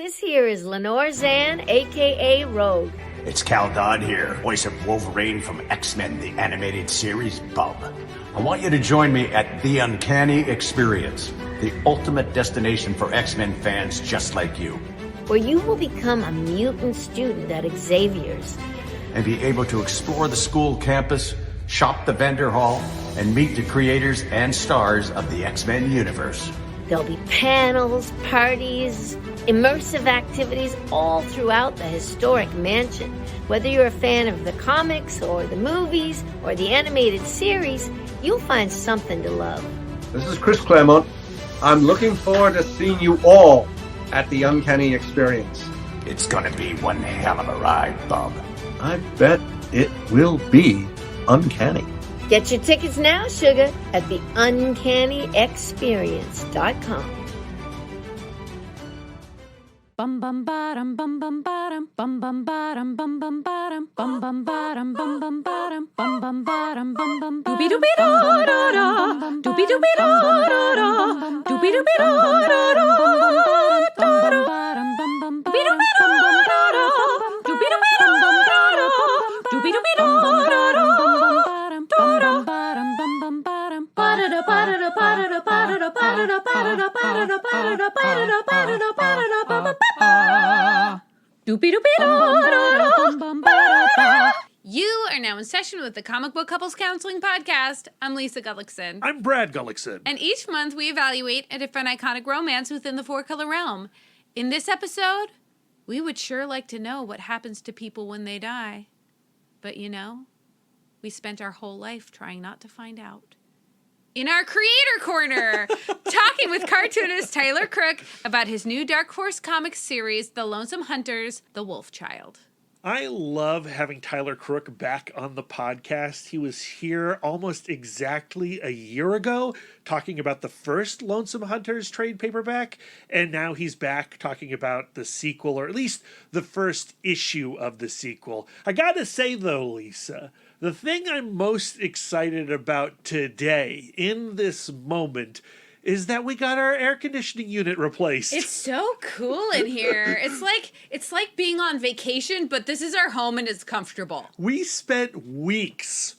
this here is Lenore Zan, a.k.a. Rogue. It's Cal Dodd here, voice of Wolverine from X-Men, the animated series, Bub. I want you to join me at The Uncanny Experience, the ultimate destination for X-Men fans just like you. Where you will become a mutant student at Xavier's. And be able to explore the school campus, shop the vendor hall, and meet the creators and stars of the X-Men universe. There'll be panels, parties, immersive activities all throughout the historic mansion. Whether you're a fan of the comics or the movies or the animated series, you'll find something to love. This is Chris Claremont. I'm looking forward to seeing you all at the Uncanny Experience. It's gonna be one hell of a ride, Bub. I bet it will be uncanny. Get your tickets now, sugar, at theuncannyexperience.com. Bum bum bottom bum bum bottom bum bum bottom bum bum bottom bum bum bottom bum bum bottom bum bum bottom bum bum doobie doobie da da da doobie doobie da da da doobie doobie da da da bum bottom bum bum doobie doobie da da da doobie doobie da da da doobie doobie da da da bum bottom bum bum bottom ba da ba da ba da ba da ba da ba da ba da ba da ba da ba da ba da You are now in session with the Comic Book Couples Counseling Podcast. I'm Lisa Gullickson. I'm Brad Gullickson. And each month we evaluate a different iconic romance within the four-color realm. In this episode, we would sure like to know what happens to people when they die. But you know, we spent our whole life trying not to find out. In our Creator Corner, talking with cartoonist Tyler Crook about his new Dark Horse Comics series, The Lonesome Hunters, The Wolf Child. I love having Tyler Crook back on the podcast. He was here almost exactly a year ago talking about the first Lonesome Hunters trade paperback, and now he's back talking about the sequel, or at least the first issue of the sequel. I gotta say though, Lisa, the thing I'm most excited about today, in this moment, is that we got our air conditioning unit replaced. It's so cool in here. It's like being on vacation, but this is our home and it's comfortable. We spent weeks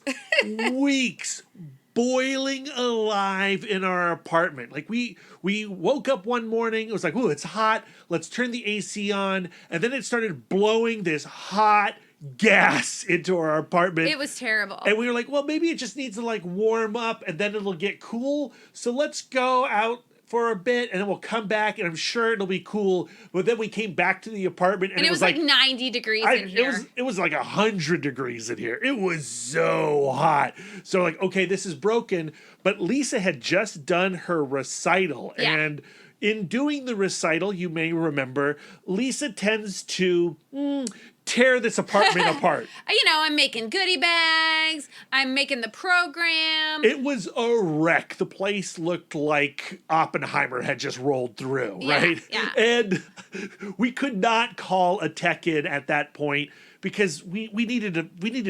boiling alive in our apartment. Like we woke up one morning, it was like, ooh, it's hot. Let's turn the AC on. And then it started blowing this hot gas into our apartment. It was terrible. And we were like, well, maybe it just needs to like warm up and then it'll get cool. So let's go out for a bit and then we'll come back and I'm sure it'll be cool. But then we came back to the apartment and it was like 90 degrees in here. It was like 100 degrees in here. It was so hot. So like, okay, this is broken. But Lisa had just done her recital. Yeah. And in doing the recital, you may remember, Lisa tends to tear this apartment apart. You know, I'm making goodie bags. I'm making the program. It was a wreck. The place looked like Oppenheimer had just rolled through, right? Yeah. And we could not call a tech in at that point because we needed to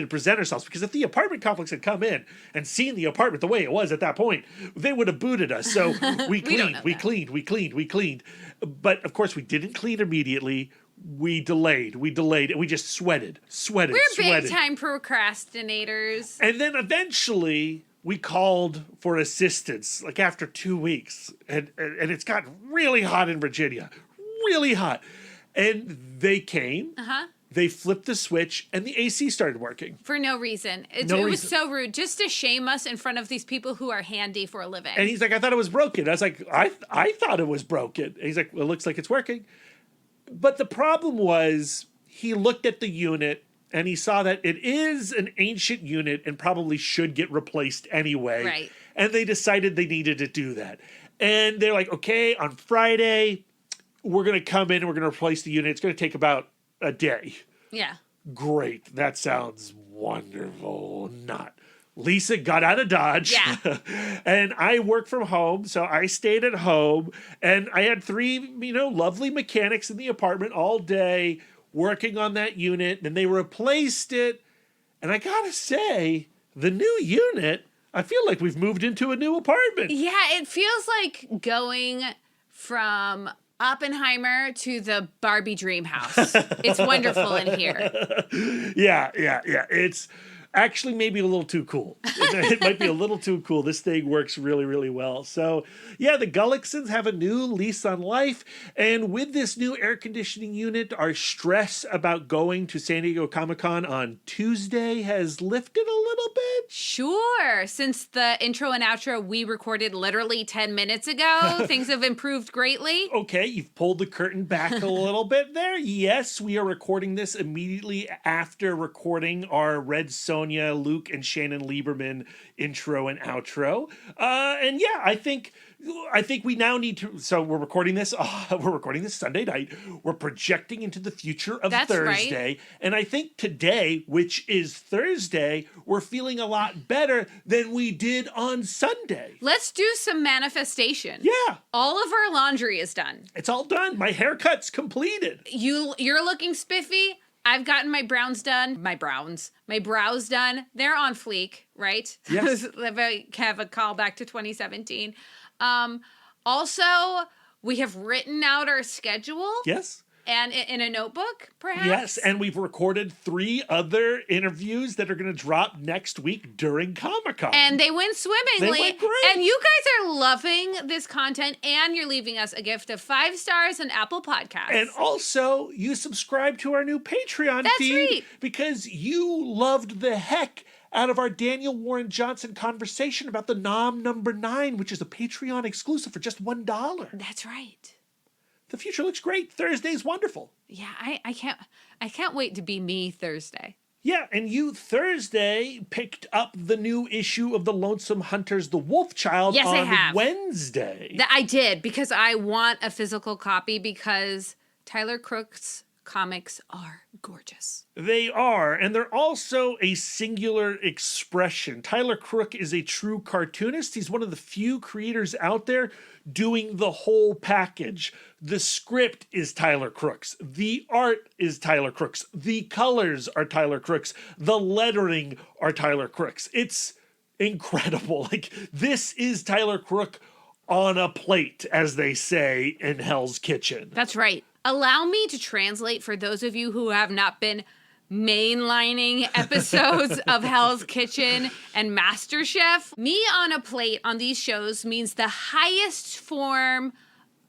present ourselves, because if the apartment complex had come in and seen the apartment the way it was at that point, they would have booted us. So we cleaned. But of course we didn't clean immediately. We delayed, and we just sweated. We're big time procrastinators. And then eventually we called for assistance, like after 2 weeks. And it's got really hot in Virginia. Really hot. And they came. Uh-huh. They flipped the switch and the AC started working. For no reason. It was so rude. Just to shame us in front of these people who are handy for a living. And he's like, I thought it was broken. I was like, I thought it was broken. And he's like, well, it looks like it's working. But the problem was he looked at the unit and he saw that it is an ancient unit and probably should get replaced anyway. Right. And they decided they needed to do that. And they're like, okay, on Friday, we're going to come in and we're going to replace the unit. It's going to take about a day. Yeah. Great. That sounds wonderful. Not. Lisa got out of Dodge. Yeah. And I work from home, so I stayed at home. And I had 3, lovely mechanics in the apartment all day working on that unit. And they replaced it. And I gotta say, the new unit, I feel like we've moved into a new apartment. Yeah, it feels like going from Oppenheimer to the Barbie dream house. It's wonderful in here. Yeah. It's actually maybe a little too cool. It might be a little too cool. This thing works really, really well. So, yeah, the Gullicksons have a new lease on life. And with this new air conditioning unit, our stress about going to San Diego Comic-Con on Tuesday has lifted a little bit. Sure. Since the intro and outro we recorded literally 10 minutes ago, things have improved greatly. Okay, you've pulled the curtain back a little bit there. Yes, we are recording this immediately after recording our Red Sonja, Luke, and Shannon Lieberman intro and outro. And yeah, I think we now need to. So we're recording this. We're recording this Sunday night. We're projecting into the future of That's Thursday, right. And I think today, which is Thursday, we're feeling a lot better than we did on Sunday. Let's do some manifestation. Yeah, All of our laundry is done. it's all done. My haircut's completed. You're looking spiffy. I've gotten my brows done. They're on fleek, right? Yes. Have a call back to 2017. Also, we have written out our schedule. Yes. And in a notebook, perhaps? Yes, and we've recorded 3 other interviews that are going to drop next week during Comic-Con. And they went swimmingly. They went great. And you guys are loving this content, and you're leaving us a gift of 5 stars on Apple Podcasts. And also, you subscribe to our new Patreon That's feed right. because you loved the heck out of our Daniel Warren Johnson conversation about the Nom number 9, which is a Patreon exclusive for just $1. That's right. The future looks great. Thursday's wonderful. Yeah, I can't wait to be me Thursday. Yeah, and you Thursday picked up the new issue of the Lonesome Hunters, The Wolf Child, Yes, I on have. Wednesday. I did, because I want a physical copy, because Tyler Crook's comics are gorgeous. They are, and they're also a singular expression. Tyler Crook is a true cartoonist. He's one of the few creators out there doing the whole package. The script is Tyler Crook's. The art is Tyler Crook's. The colors are Tyler Crook's. The lettering are Tyler Crook's. It's incredible. Like, this is Tyler Crook on a plate, as they say in Hell's Kitchen. That's right. Allow me to translate for those of you who have not been mainlining episodes of Hell's Kitchen and MasterChef. Me on a plate on these shows means the highest form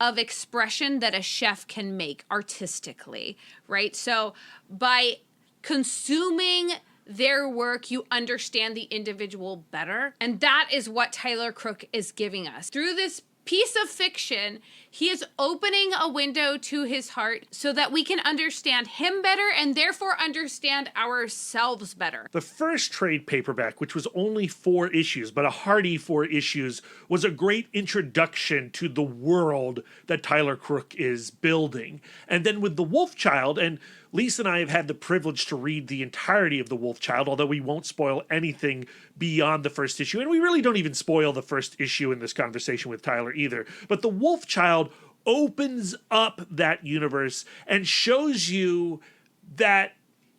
of expression that a chef can make artistically, right? So by consuming their work, you understand the individual better. And that is what Tyler Crook is giving us. Through this piece of fiction, he is opening a window to his heart so that we can understand him better and therefore understand ourselves better. The first trade paperback, which was only 4 issues, but a hearty 4 issues, was a great introduction to the world that Tyler Crook is building. And then with The Wolf Child, and Lisa and I have had the privilege to read the entirety of The Wolf Child, although we won't spoil anything beyond the first issue. And we really don't even spoil the first issue in this conversation with Tyler either. But The Wolf Child opens up that universe and shows you that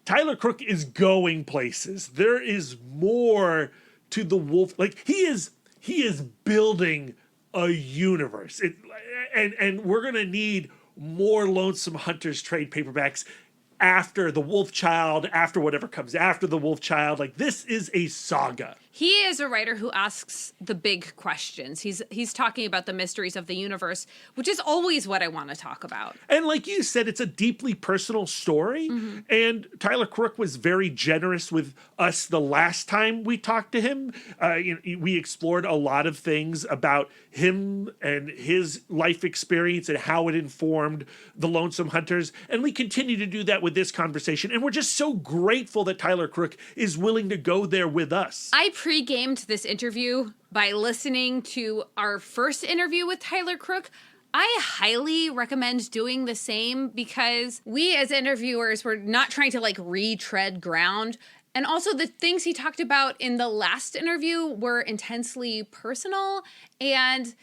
Tyler Crook is going places. There is more to The Wolf. Like, he is building a universe. And we're going to need more Lonesome Hunters trade paperbacks after The Wolf Child, after whatever comes after The Wolf Child. Like, this is a saga. He is a writer who asks the big questions. He's talking about the mysteries of the universe, which is always what I want to talk about. And like you said, it's a deeply personal story. Mm-hmm. And Tyler Crook was very generous with us the last time we talked to him. We explored a lot of things about him and his life experience and how it informed the Lonesome Hunters. And we continue to do that with this conversation. And we're just so grateful that Tyler Crook is willing to go there with us. I pre-gamed this interview by listening to our first interview with Tyler Crook. I highly recommend doing the same because we as interviewers were not trying to retread ground. And also the things he talked about in the last interview were intensely personal. And,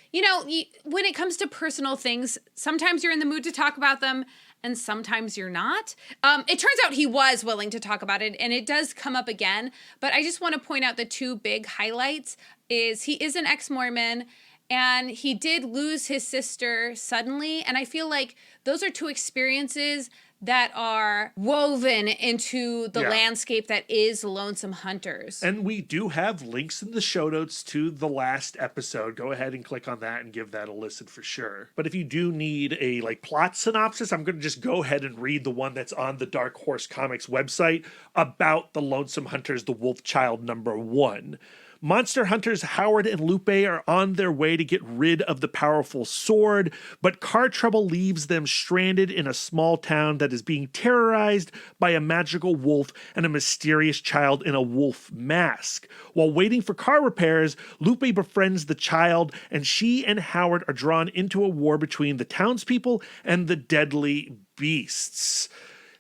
when it comes to personal things, sometimes you're in the mood to talk about them and sometimes you're not. It turns out he was willing to talk about it, and it does come up again. But I just want to point out the 2 big highlights is he is an ex-Mormon, And he did lose his sister suddenly. And I feel like those are two experiences that are woven into the landscape that is Lonesome Hunters. And we do have links in the show notes to the last episode. Go ahead and click on that and give that a listen for sure. But if you do need a plot synopsis, I'm going to just go ahead and read the one that's on the Dark Horse Comics website about the Lonesome Hunters, the Wolf Child #1. Monster hunters Howard and Lupe are on their way to get rid of the powerful sword, but car trouble leaves them stranded in a small town that is being terrorized by a magical wolf and a mysterious child in a wolf mask. While waiting for car repairs, Lupe befriends the child, and she and Howard are drawn into a war between the townspeople and the deadly beasts.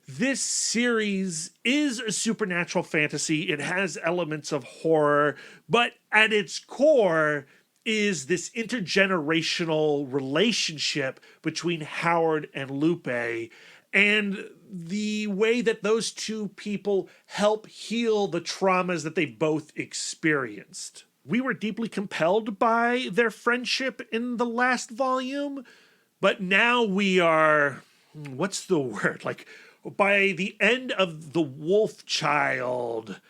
This series is a supernatural fantasy. It has elements of horror, but at its core is this intergenerational relationship between Howard and Lupe, and the way that those two people help heal the traumas that they've both experienced. We were deeply compelled by their friendship in the last volume, but now we are, what's the word? By the end of The Wolf Child,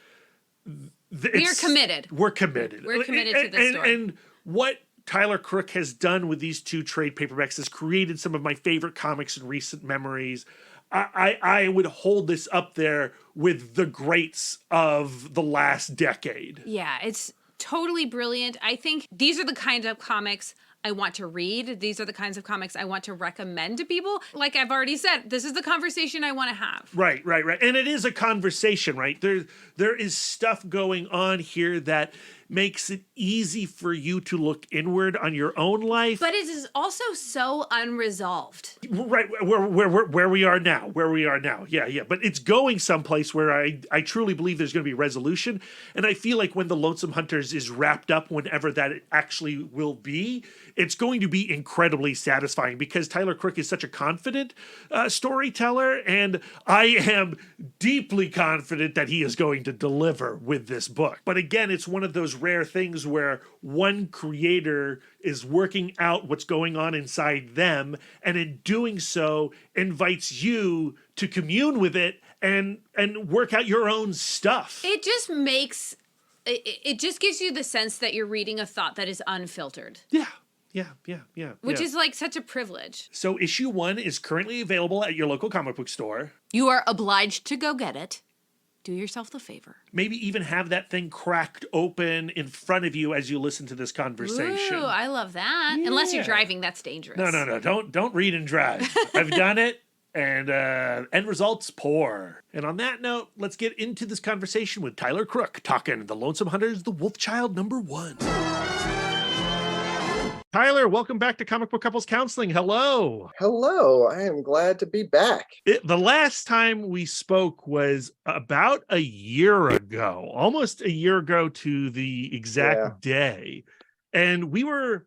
we're committed. We're committed. We're committed to this story. And what Tyler Crook has done with these two trade paperbacks has created some of my favorite comics in recent memories. I would hold this up there with the greats of the last decade. Yeah, it's totally brilliant. I think these are the kind of comics I want to read. These are the kinds of comics I want to recommend to people. Like I've already said, this is the conversation I want to have. Right. And it is a conversation, right? There is stuff going on here that makes it easy for you to look inward on your own life. But it is also so unresolved. Right, where we are now. Yeah. But it's going someplace where I truly believe there's going to be resolution. And I feel like when the Lonesome Hunters is wrapped up, whenever that it actually will be, it's going to be incredibly satisfying because Tyler Crook is such a confident storyteller. And I am deeply confident that he is going to deliver with this book. But again, it's one of those rare things where one creator is working out what's going on inside them, and in doing so invites you to commune with it and work out your own stuff. It just gives you the sense that you're reading a thought that is unfiltered. Yeah. Which is like such a privilege. So issue 1 is currently available at your local comic book store. You are obliged to go get it. Do yourself the favor. Maybe even have that thing cracked open in front of you as you listen to this conversation. Ooh, I love that. Yeah. Unless you're driving, that's dangerous. No. Don't read and drive. I've done it, and end results poor. And on that note, let's get into this conversation with Tyler Crook talking The Lonesome Hunters, the Wolf Child #1. Tyler, welcome back to Comic Book Couples Counseling. Hello. Hello. I am glad to be back. The last time we spoke was about a year ago, almost a year ago to the exact day. And we were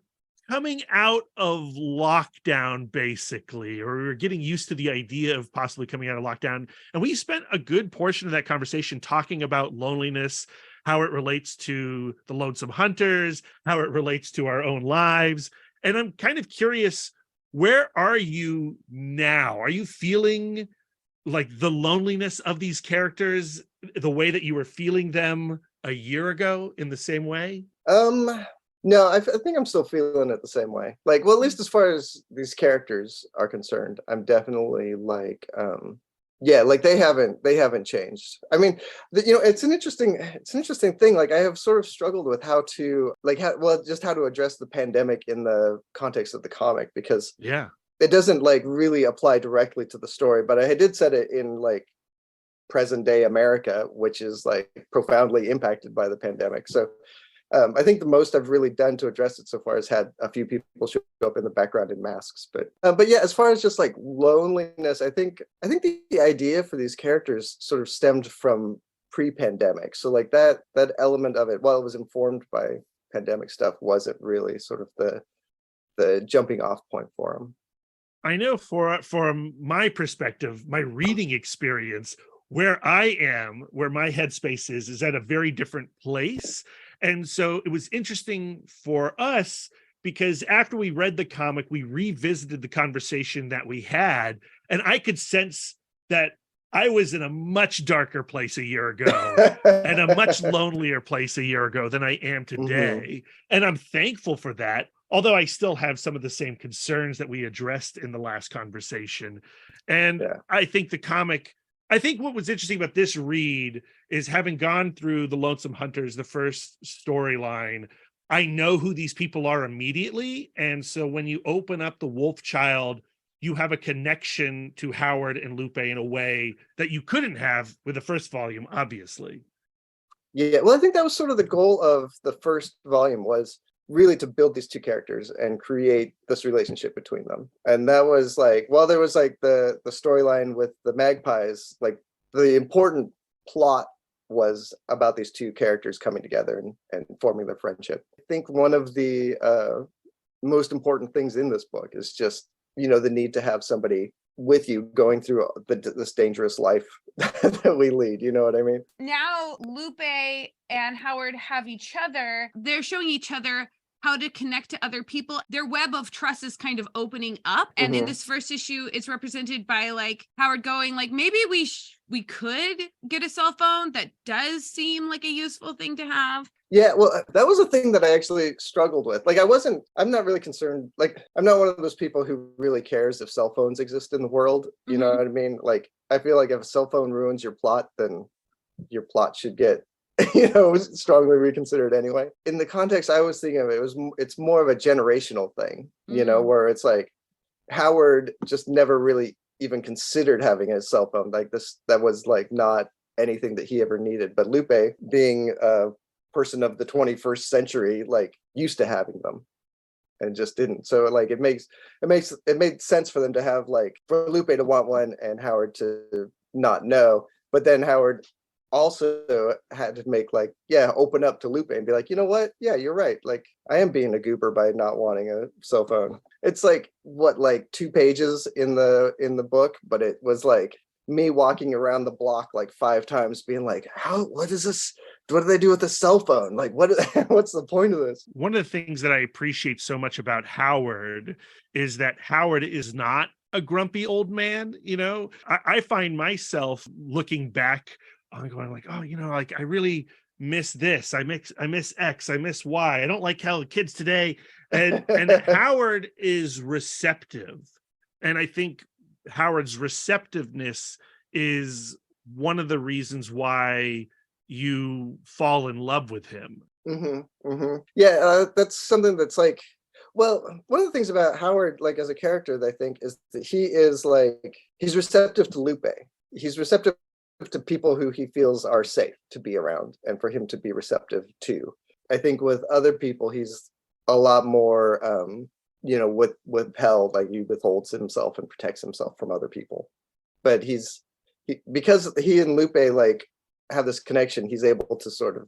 coming out of lockdown, basically, or we were getting used to the idea of possibly coming out of lockdown. And we spent a good portion of that conversation talking about loneliness, how it relates to the Lonesome Hunters, how it relates to our own lives. And I'm kind of curious, where are you now? Are you feeling like the loneliness of these characters the way that you were feeling them a year ago in the same way? No, I think I'm still feeling it the same way. Like, well, at least as far as these characters are concerned, I'm definitely like, like they haven't changed. I mean, it's an interesting thing. Like, I have sort of struggled with how to how to address the pandemic in the context of the comic, because it doesn't like really apply directly to the story. But I did set it in like present day America, which is like profoundly impacted by the pandemic. So I think the most I've really done to address it so far is had a few people show up in the background in masks. But yeah, as far as just like loneliness, I think the idea for these characters sort of stemmed from pre-pandemic. So like that element of it, while it was informed by pandemic stuff, wasn't really sort of the jumping off point for them. I know from my perspective, my reading experience, where I am, where my headspace is at a very different place. And so it was interesting for us because after we read the comic, we revisited the conversation that we had, and I could sense that I was in a much darker place a year ago and a much lonelier place a year ago than I am today. And I'm thankful for that, although I still have some of the same concerns that we addressed in the last conversation. And I think what was interesting about this read is, having gone through the Lonesome Hunters, the first storyline, I know who these people are immediately. And so when you open up the Wolf Child, you have a connection to Howard and Lupe in a way that you couldn't have with the first volume, obviously. Yeah, well, I think that was sort of the goal of the first volume, was really to build these two characters and create this relationship between them. And that was like, well, there was like the storyline with the magpies, like the important plot was about these two characters coming together and forming their friendship. I think one of the most important things in this book is just, the need to have somebody with you going through this dangerous life that we lead. You know what I mean? Now Lupe and Howard have each other. They're showing each other how to connect to other people. Their web of trust is kind of opening up. And in this first issue, it's represented by like Howard going like, maybe we could get a cell phone. That does seem like a useful thing to have. Yeah, well, that was a thing that I actually struggled with. Like, I'm not really concerned. Like, I'm not one of those people who really cares if cell phones exist in the world. You know what I mean? Like, I feel like if a cell phone ruins your plot, then your plot should get, strongly reconsidered anyway. In the context I was thinking of it's more of a generational thing, where it's like Howard just never really even considered having a cell phone like this. That was like not anything that he ever needed. But Lupe, being a person of the 21st century, like used to having them and just didn't. So like it made sense for them to have, like, for Lupe to want one and Howard to not know. But then Howard also had to make open up to Lupe and be like, you know what? Yeah, you're right. Like, I am being a goober by not wanting a cell phone. It's like 2 pages in the book, but it was like me walking around the block like 5 times being like, what is this? What do they do with the cell phone? Like, what's the point of this? One of the things that I appreciate so much about Howard is that Howard is not a grumpy old man. I find myself looking back on going like, like I really miss this. I miss X. I miss Y. I don't like how the kids today. And Howard is receptive. And I think Howard's receptiveness is one of the reasons why you fall in love with him. Yeah, that's something that's like, well, one of the things about Howard, like as a character, I think, is that he is like, he's receptive to Lupe. He's receptive to people who he feels are safe to be around and for him to be receptive to. I think with other people, he's a lot more, withheld, like he withholds himself and protects himself from other people. But because he and Lupe like have this connection, he's able to sort of,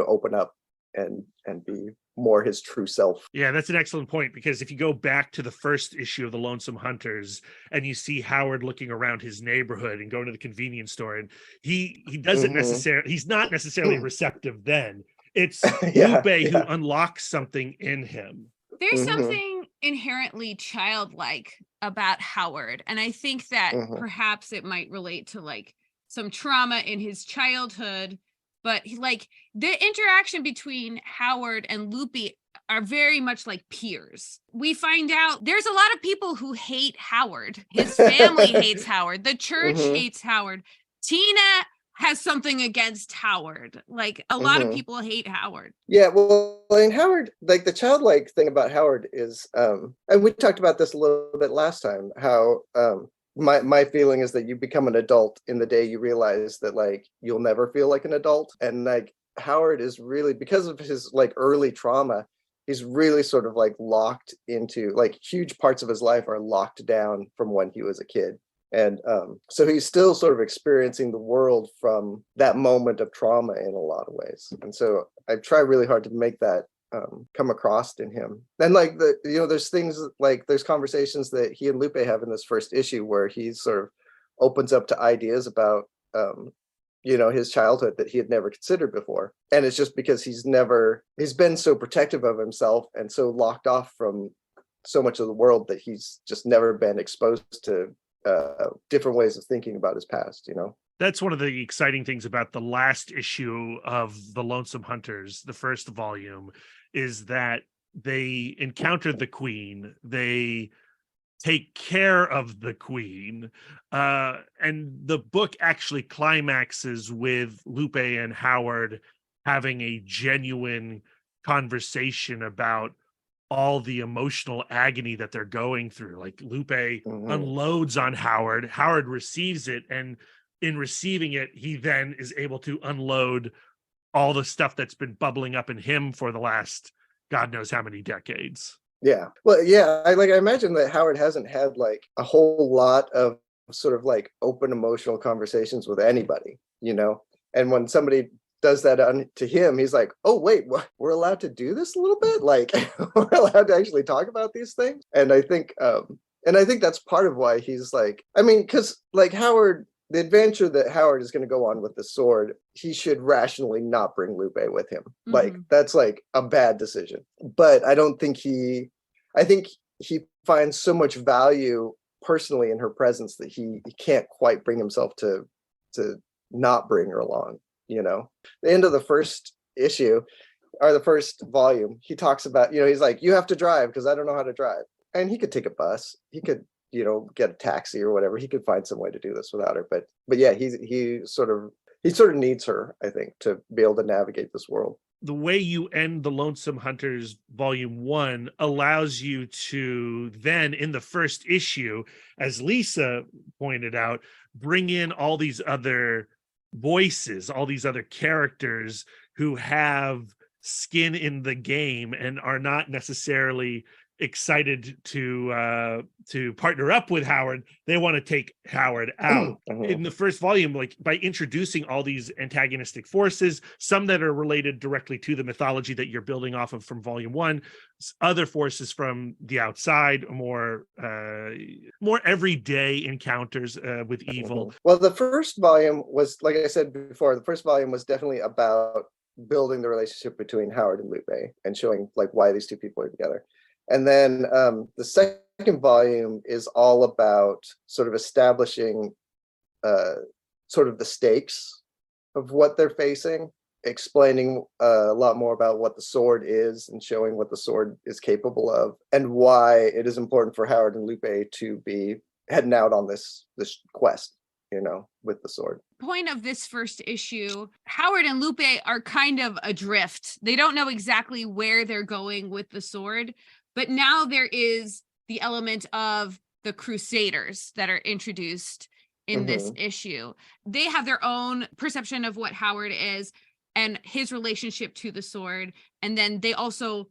open up and be more his true self. Yeah, that's an excellent point, because if you go back to the first issue of the Lonesome Hunters and you see Howard looking around his neighborhood and going to the convenience store, and he doesn't necessarily, he's not necessarily receptive then. It's Lupe who unlocks something in him. There's something inherently childlike about Howard, and I think that perhaps it might relate to like some trauma in his childhood. But like the interaction between Howard and Lupe are very much like peers. We find out there's a lot of people who hate Howard. His family hates Howard. The church hates Howard. Tina has something against Howard. Like a lot of people hate Howard. Yeah, well, in Howard, like the childlike thing about Howard is, and we talked about this a little bit last time, how my feeling is that you become an adult in the day you realize that like you'll never feel like an adult. And like Howard is really, because of his like early trauma, he's really sort of like locked into, like, huge parts of his life are locked down from when he was a kid. And so he's still sort of experiencing the world from that moment of trauma in a lot of ways. And so I try really hard to make that come across in him. And like there's things like there's conversations that he and Lupe have in this first issue where he sort of opens up to ideas about his childhood that he had never considered before. And it's just because he's been so protective of himself and so locked off from so much of the world that he's just never been exposed to different ways of thinking about his past, That's one of the exciting things about the last issue of the Lonesome Hunters, the first volume, is that they encountered the Queen. They take care of the Queen. And the book actually climaxes with Lupe and Howard having a genuine conversation about all the emotional agony that they're going through. Like Lupe unloads on Howard. Howard receives it, and in receiving it, he then is able to unload all the stuff that's been bubbling up in him for the last God knows how many decades. Yeah. Well, yeah, I imagine that Howard hasn't had like a whole lot of sort of like open emotional conversations with anybody, and when somebody does that to him, he's like, oh wait, we're allowed to do this a little bit, like we're allowed to actually talk about these things. And I think that's part of why he's like, because like Howard, the adventure that Howard is going to go on with the sword, he should rationally not bring Lupe with him. Like that's like a bad decision. But I think he finds so much value personally in her presence that he can't quite bring himself to not bring her along. The end of the first issue or the first volume, he talks about, he's like, you have to drive because I don't know how to drive. And he could take a bus. He could, get a taxi or whatever. He could find some way to do this without her. But yeah, he sort of needs her, I think, to be able to navigate this world. The way you end the Lonesome Hunters Volume 1 allows you to then, in the first issue, as Lisa pointed out, bring in all these other voices, all these other characters who have skin in the game and are not necessarily excited to partner up with Howard. They want to take Howard out. In the first volume, like by introducing all these antagonistic forces, some that are related directly to the mythology that you're building off of from Volume 1, other forces from the outside, more everyday encounters with evil. Well, the first volume was, like I said before, the first volume was definitely about building the relationship between Howard and Lupe and showing like why these two people are together. And then the second volume is all about sort of establishing sort of the stakes of what they're facing, explaining a lot more about what the sword is and showing what the sword is capable of and why it is important for Howard and Lupe to be heading out on this quest, with the sword. Point of this first issue, Howard and Lupe are kind of adrift. They don't know exactly where they're going with the sword. But now there is the element of the Crusaders that are introduced in this issue. They have their own perception of what Howard is and his relationship to the sword. And then they also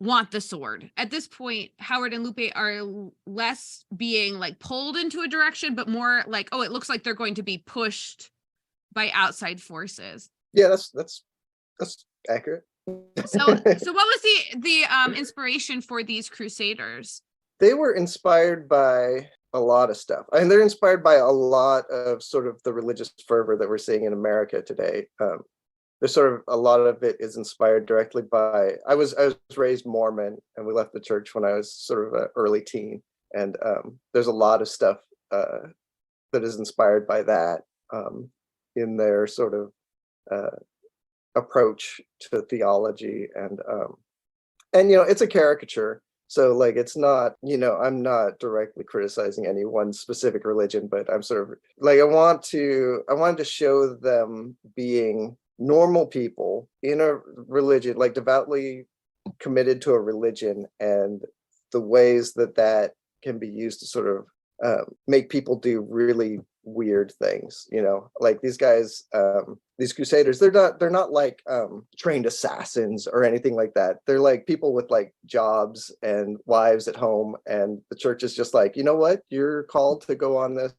want the sword. At this point, Howard and Lupe are less being like pulled into a direction, but more like, oh, it looks like they're going to be pushed by outside forces. Yeah, that's accurate. So what was the inspiration for these Crusaders? They were inspired by a lot of stuff. I mean, they're inspired by a lot of sort of the religious fervor that we're seeing in America today. There's sort of a lot of it is inspired directly by. I was raised Mormon, and we left the church when I was sort of an early teen, and there's a lot of stuff that is inspired by that in their sort of approach to theology, and it's a caricature, so like it's not, I'm not directly criticizing any one specific religion, but I'm sort of like I wanted to show them being normal people in a religion, like devoutly committed to a religion, and the ways that can be used to sort of make people do really weird things, like these guys, these Crusaders, they're not like trained assassins or anything like that. They're like people with like jobs and wives at home, and the church is just like, you know what, you're called to go on this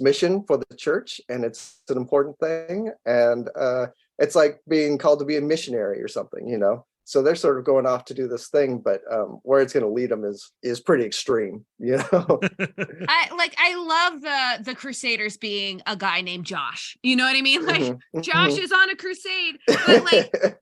mission for the church, and it's an important thing, and it's like being called to be a missionary or something, So they're sort of going off to do this thing, but where it's going to lead them is pretty extreme, you know. I love the Crusaders being a guy named Josh. You know what I mean? Like Josh is on a crusade. But like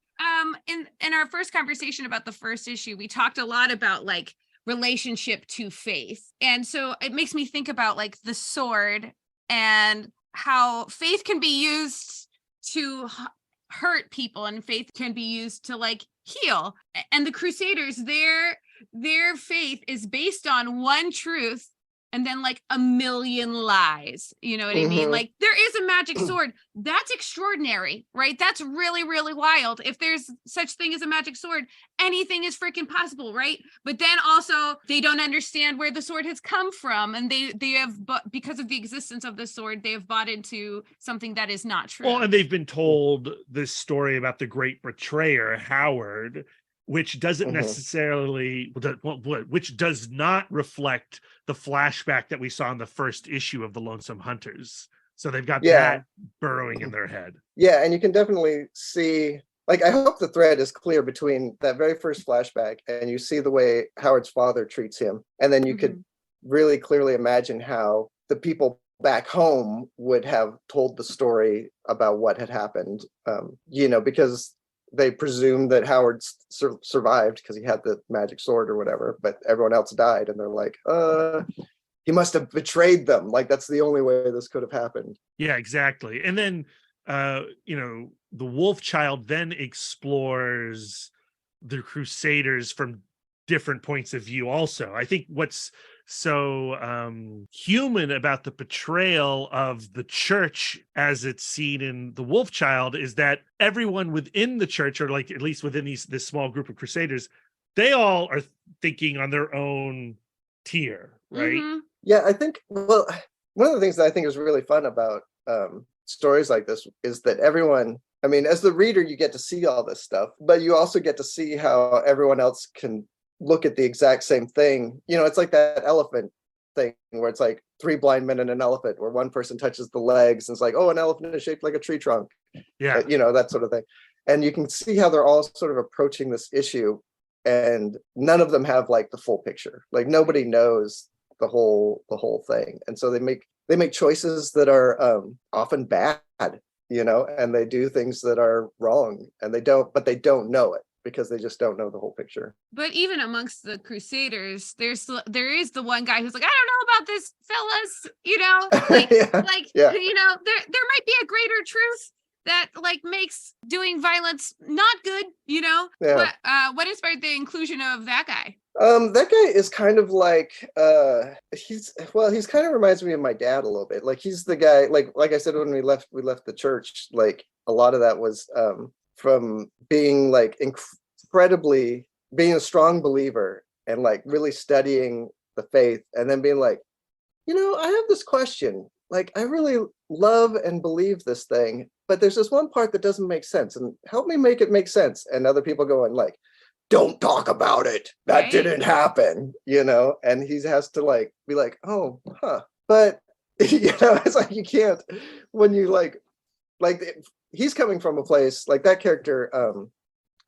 in our first conversation about the first issue, we talked a lot about like relationship to faith. And so it makes me think about like the sword and how faith can be used to hurt people and faith can be used to like heal. And the Crusaders, their faith is based on one truth and then like a million lies. You know what I mean? Like there is a magic sword. That's extraordinary, right? That's really, really wild. If there's such thing as a magic sword, anything is freaking possible, right? But then also they don't understand where the sword has come from. And they have, because of the existence of the sword, they have bought into something that is not true. Well, and they've been told this story about the great betrayer, Howard, which doesn't necessarily, which does not reflect the flashback that we saw in the first issue of the Lonesome Hunters. So they've got that burrowing in their head. Yeah, and you can definitely see, like, I hope the thread is clear between that very first flashback and you see the way Howard's father treats him. And then you could really clearly imagine how the people back home would have told the story about what had happened, you know, because they presumed that Howard survived because he had the magic sword or whatever, but everyone else died. And they're like, he must have betrayed them. Like, that's the only way this could have happened. Yeah, exactly. And then, you know, the Wolf Child then explores the Crusaders from different points of view also. I think what's so human about the portrayal of the church as it's seen in the Wolf Child is that everyone within the church, or like at least within this small group of Crusaders, they all are thinking on their own tier, right? Yeah, I think, well, one of the things that I think is really fun about stories like this is that everyone, I mean, as the reader, you get to see all this stuff, but you also get to see how everyone else can look at the exact same thing. You know, it's like that elephant thing where it's like 3 blind men and an elephant, where one person touches the legs and it's like, oh, an elephant is shaped like a tree trunk. Yeah, you know, that sort of thing. And you can see how they're all sort of approaching this issue, and none of them have like the full picture. Like, nobody knows the whole thing, and so they make choices that are often bad, you know, and they do things that are wrong, and they don't know it, because they just don't know the whole picture. But even amongst the Crusaders, there is the one guy who's like, I don't know about this, fellas, you know, like, you know, there might be a greater truth that like makes doing violence not good, you know. What inspired the inclusion of that guy? That guy is kind of like he's kind of reminds me of my dad a little bit. Like, he's the guy, like I said, when we left the church, like a lot of that was from being like incredibly being a strong believer and like really studying the faith, and then being like, you know, I have this question, like, I really love and believe this thing, but there's this one part that doesn't make sense, and help me make it make sense. And other people going like, don't talk about it, that didn't happen, you know. And he has to like be like, oh, but you know, it's like, you can't, when you like he's coming from a place like that character,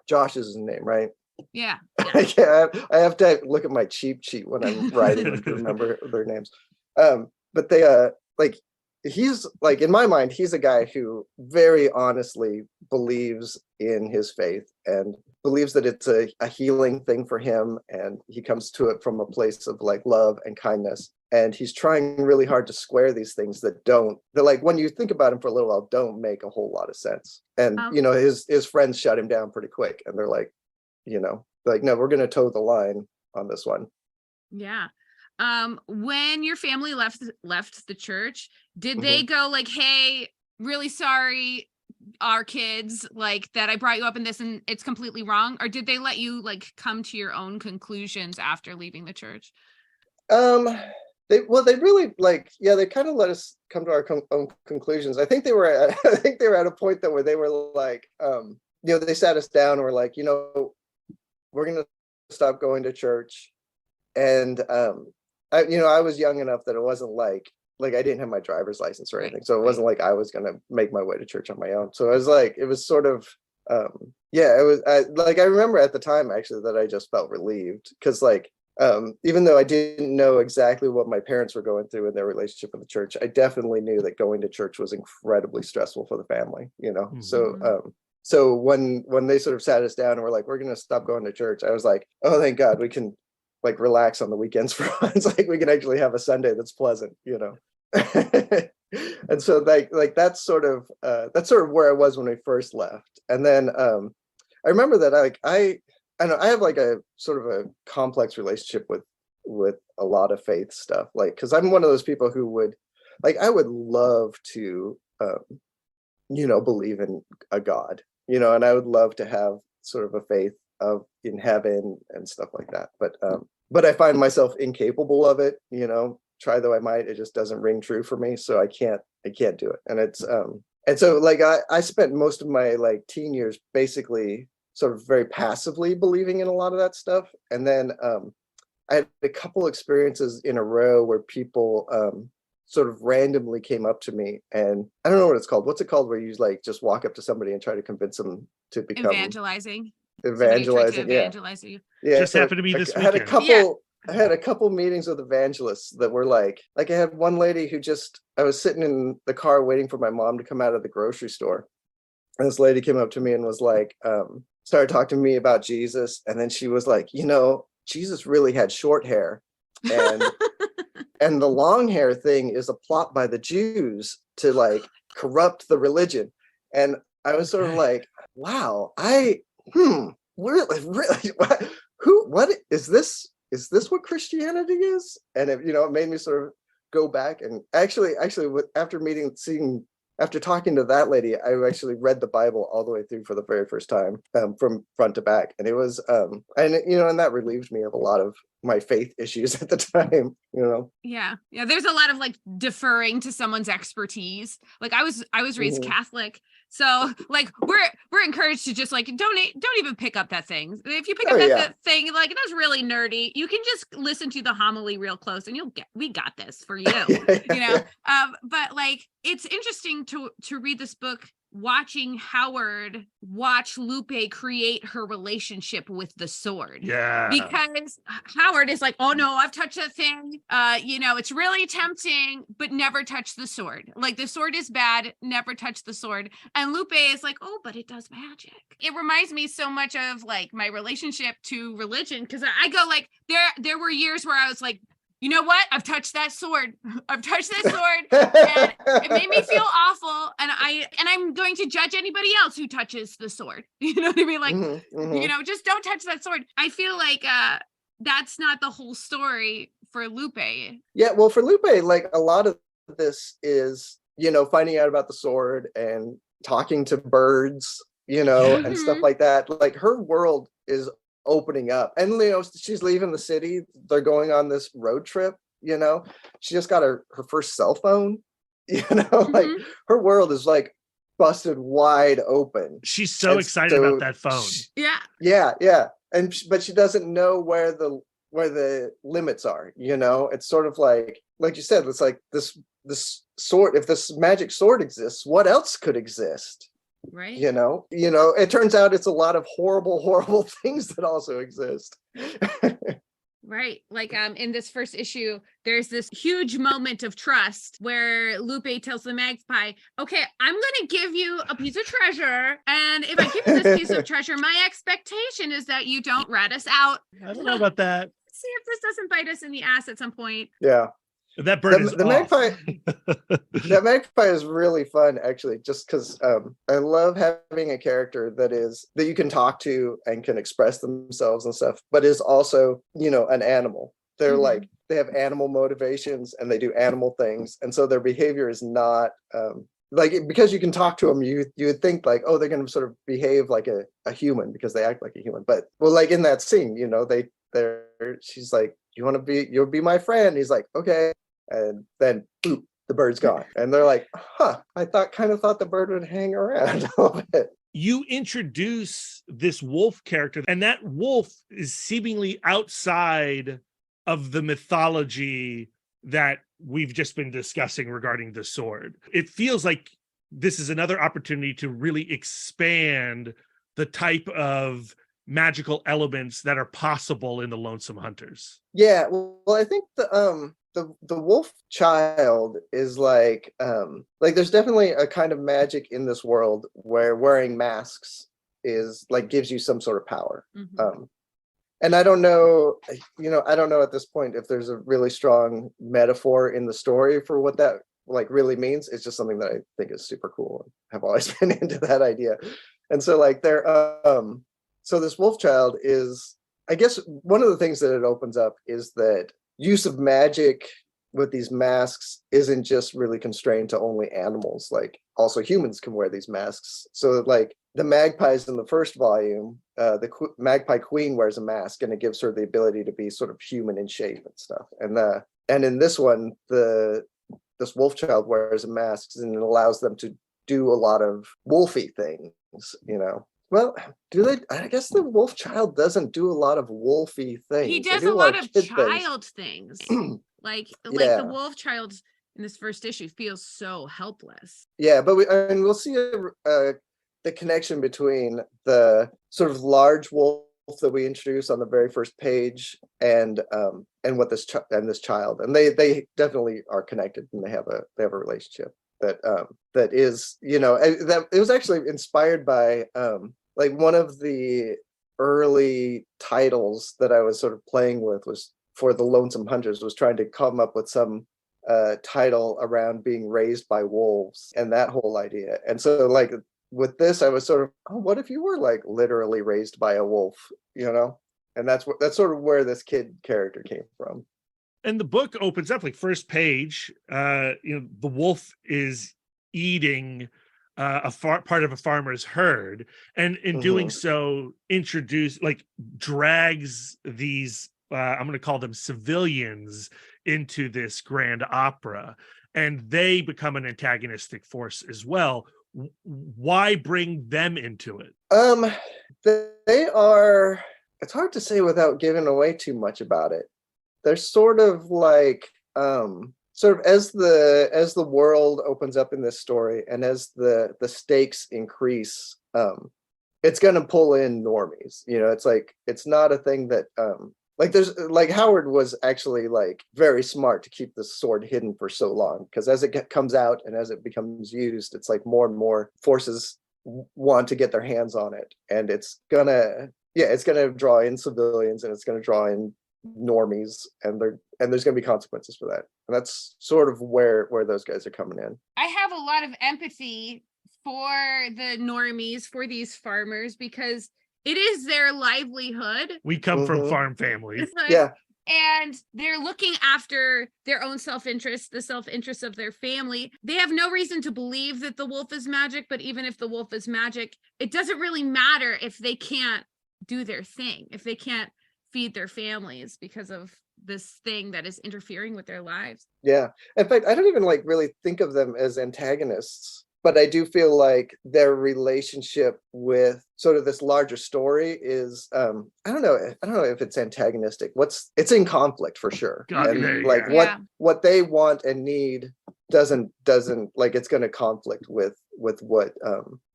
Josh is his name, right? Yeah. I have to look at my cheat sheet when I'm writing to remember their names. But they like, he's like, in my mind, he's a guy who very honestly believes in his faith and believes that it's a healing thing for him, and he comes to it from a place of like love and kindness. And he's trying really hard to square these things that they're like, when you think about him for a little while, don't make a whole lot of sense. And you know, his friends shut him down pretty quick, and they're like, you know, like, no, we're gonna toe the line on this one. Yeah. When your family left the church, did they go like, hey, really sorry, our kids, like, that I brought you up in this and it's completely wrong? Or did they let you like come to your own conclusions after leaving the church? They really like, yeah, they kind of let us come to our own conclusions. I think they were at a point that where they were like, you know, they sat us down and were like, you know, we're gonna stop going to church. And I was young enough that it wasn't like I didn't have my driver's license or anything, so it wasn't like I was gonna make my way to church on my own. So I was like, it was sort of yeah, it was I remember at the time actually that I just felt relieved because like even though I didn't know exactly what my parents were going through in their relationship with the church, I definitely knew that going to church was incredibly stressful for the family, you know. So when they sort of sat us down and were like, we're going to stop going to church, I was like, oh, thank God, we can like relax on the weekends for once. Like we can actually have a Sunday that's pleasant, you know. And so like that's sort of where I was when we first left. And then I remember that I know I have like a sort of a complex relationship with a lot of faith stuff, like because I'm one of those people who would like I would love to you know, believe in a God, you know, and I would love to have sort of a faith of in heaven and stuff like that. But I find myself incapable of it, you know, try though I might, it just doesn't ring true for me. So I can't do it. And it's and so like I spent most of my like teen years basically sort of very passively believing in a lot of that stuff. And then I had a couple experiences in a row where people sort of randomly came up to me, and I don't know what it's called. What's it called where you like just walk up to somebody and try to convince them to become evangelizing? Yeah. You. Yeah. Just so happened to be this I had a weekend. couple I had a couple meetings with evangelists that were like I had one lady who I was sitting in the car waiting for my mom to come out of the grocery store. And this lady came up to me and was like, started talking to me about Jesus. And then she was like, you know, Jesus really had short hair. And and the long hair thing is a plot by the Jews to like corrupt the religion. And I was sort of like, wow, really, what is this? Is this what Christianity is? And it, you know, it made me sort of go back and actually after talking to that lady, I actually read the Bible all the way through for the very first time, from front to back. And it was, and you know, and that relieved me of a lot of my faith issues at the time, you know? Yeah. There's a lot of like deferring to someone's expertise. Like I was raised Catholic. So like we're encouraged to just like don't even pick up that thing. If you pick up that thing, like that's really nerdy, you can just listen to the homily real close and we got this for you. You know? But like it's interesting to read this book watching Howard watch Lupe create her relationship with the sword. Yeah. Because Howard is like, oh no, I've touched that thing. You know, it's really tempting, but never touch the sword. Like the sword is bad, never touch the sword. And Lupe is like, oh, but it does magic. It reminds me so much of like my relationship to religion. Cause I go like, there were years where I was like, you know what? I've touched that sword. I've touched that sword, and it made me feel awful. And I'm going to judge anybody else who touches the sword. You know what I mean? Like, you know, just don't touch that sword. I feel like that's not the whole story for Lupe. Yeah, well, for Lupe, like a lot of this is, you know, finding out about the sword and talking to birds, you know, and stuff like that. Like her world is opening up, and you know, she's leaving the city. They're going on this road trip, you know. She just got her first cell phone, you know. Like her world is like busted wide open. She's so excited about that phone. Yeah. And but she doesn't know where the limits are, you know. It's sort of like you said, it's like this sword. If this magic sword exists, what else could exist? Right. You know, it turns out it's a lot of horrible things that also exist. Right. Like in this first issue, there's this huge moment of trust where Lupe tells the magpie, okay, I'm going to give you a piece of treasure. And if I give you this piece of treasure, my expectation is that you don't rat us out. I don't know about that. See if this doesn't bite us in the ass at some point. Yeah. That bird is the magpie. That magpie is really fun, actually, just because I love having a character that you can talk to and can express themselves and stuff, but is also, you know, an animal. They're like, they have animal motivations and they do animal things, and so their behavior is not like, because you can talk to them, you would think like, oh, they're going to sort of behave like a human because they act like a human. But well, like in that scene, you know, she's like, you'll be my friend. He's like, okay. And then boop, the bird's gone. And they're like, I kind of thought the bird would hang around a little bit. You introduce this wolf character, and that wolf is seemingly outside of the mythology that we've just been discussing regarding the sword. It feels like this is another opportunity to really expand the type of magical elements that are possible in the Lonesome Hunters. Yeah, well, I think the wolf child is like there's definitely a kind of magic in this world where wearing masks is like gives you some sort of power. And I don't know, I don't know at this point if there's a really strong metaphor in the story for what that like really means. It's just something that I think is super cool and have always been into that idea. And so like so this wolf child is, I guess one of the things that it opens up is that use of magic with these masks isn't just really constrained to only animals, like also humans can wear these masks. So like the magpies in the first volume, magpie queen wears a mask and it gives her the ability to be sort of human in shape and stuff. And in this one, this wolf child wears a mask and it allows them to do a lot of wolfy things, Well, do they? I guess the wolf child doesn't do a lot of wolfy things. He does a lot of child things. like the wolf child in this first issue feels so helpless. Yeah, but we'll see the connection between the sort of large wolf that we introduce on the very first page and what this child, and they definitely are connected and they have a relationship that is, that it was actually inspired by like one of the early titles that I was sort of playing with was for the Lonesome Hunters, was trying to come up with some title around being raised by wolves and that whole idea. And so like with this, I was sort of, what if you were like literally raised by a wolf, And that's sort of where this kid character came from. And the book opens up like first page, the wolf is eating part of a farmer's herd, and in doing so drags these I'm going to call them civilians into this grand opera, and they become an antagonistic force as well. Why bring them into it? They are, it's hard to say without giving away too much about it. They're sort of like as the world opens up in this story and as the stakes increase, it's going to pull in normies. It's like, it's not a thing that Howard was actually like very smart to keep the sword hidden for so long, because as it comes out and as it becomes used, it's like more and more forces want to get their hands on it, and it's gonna draw in civilians and it's gonna draw in normies, and there's gonna be consequences for that. And that's sort of where those guys are coming in. I have a lot of empathy for the normies, for these farmers, because it is their livelihood. We come from farm families. Yeah. And they're looking after their own self-interest, the self-interest of their family. They have no reason to believe that the wolf is magic, but even if the wolf is magic, it doesn't really matter if they can't do their thing, if they can't feed their families because of this thing that is interfering with their lives. Yeah. In fact, I don't even really think of them as antagonists, but I do feel like their relationship with sort of this larger story is, I don't know if it's antagonistic. It's in conflict for sure. What they want and need doesn't it's going to conflict with what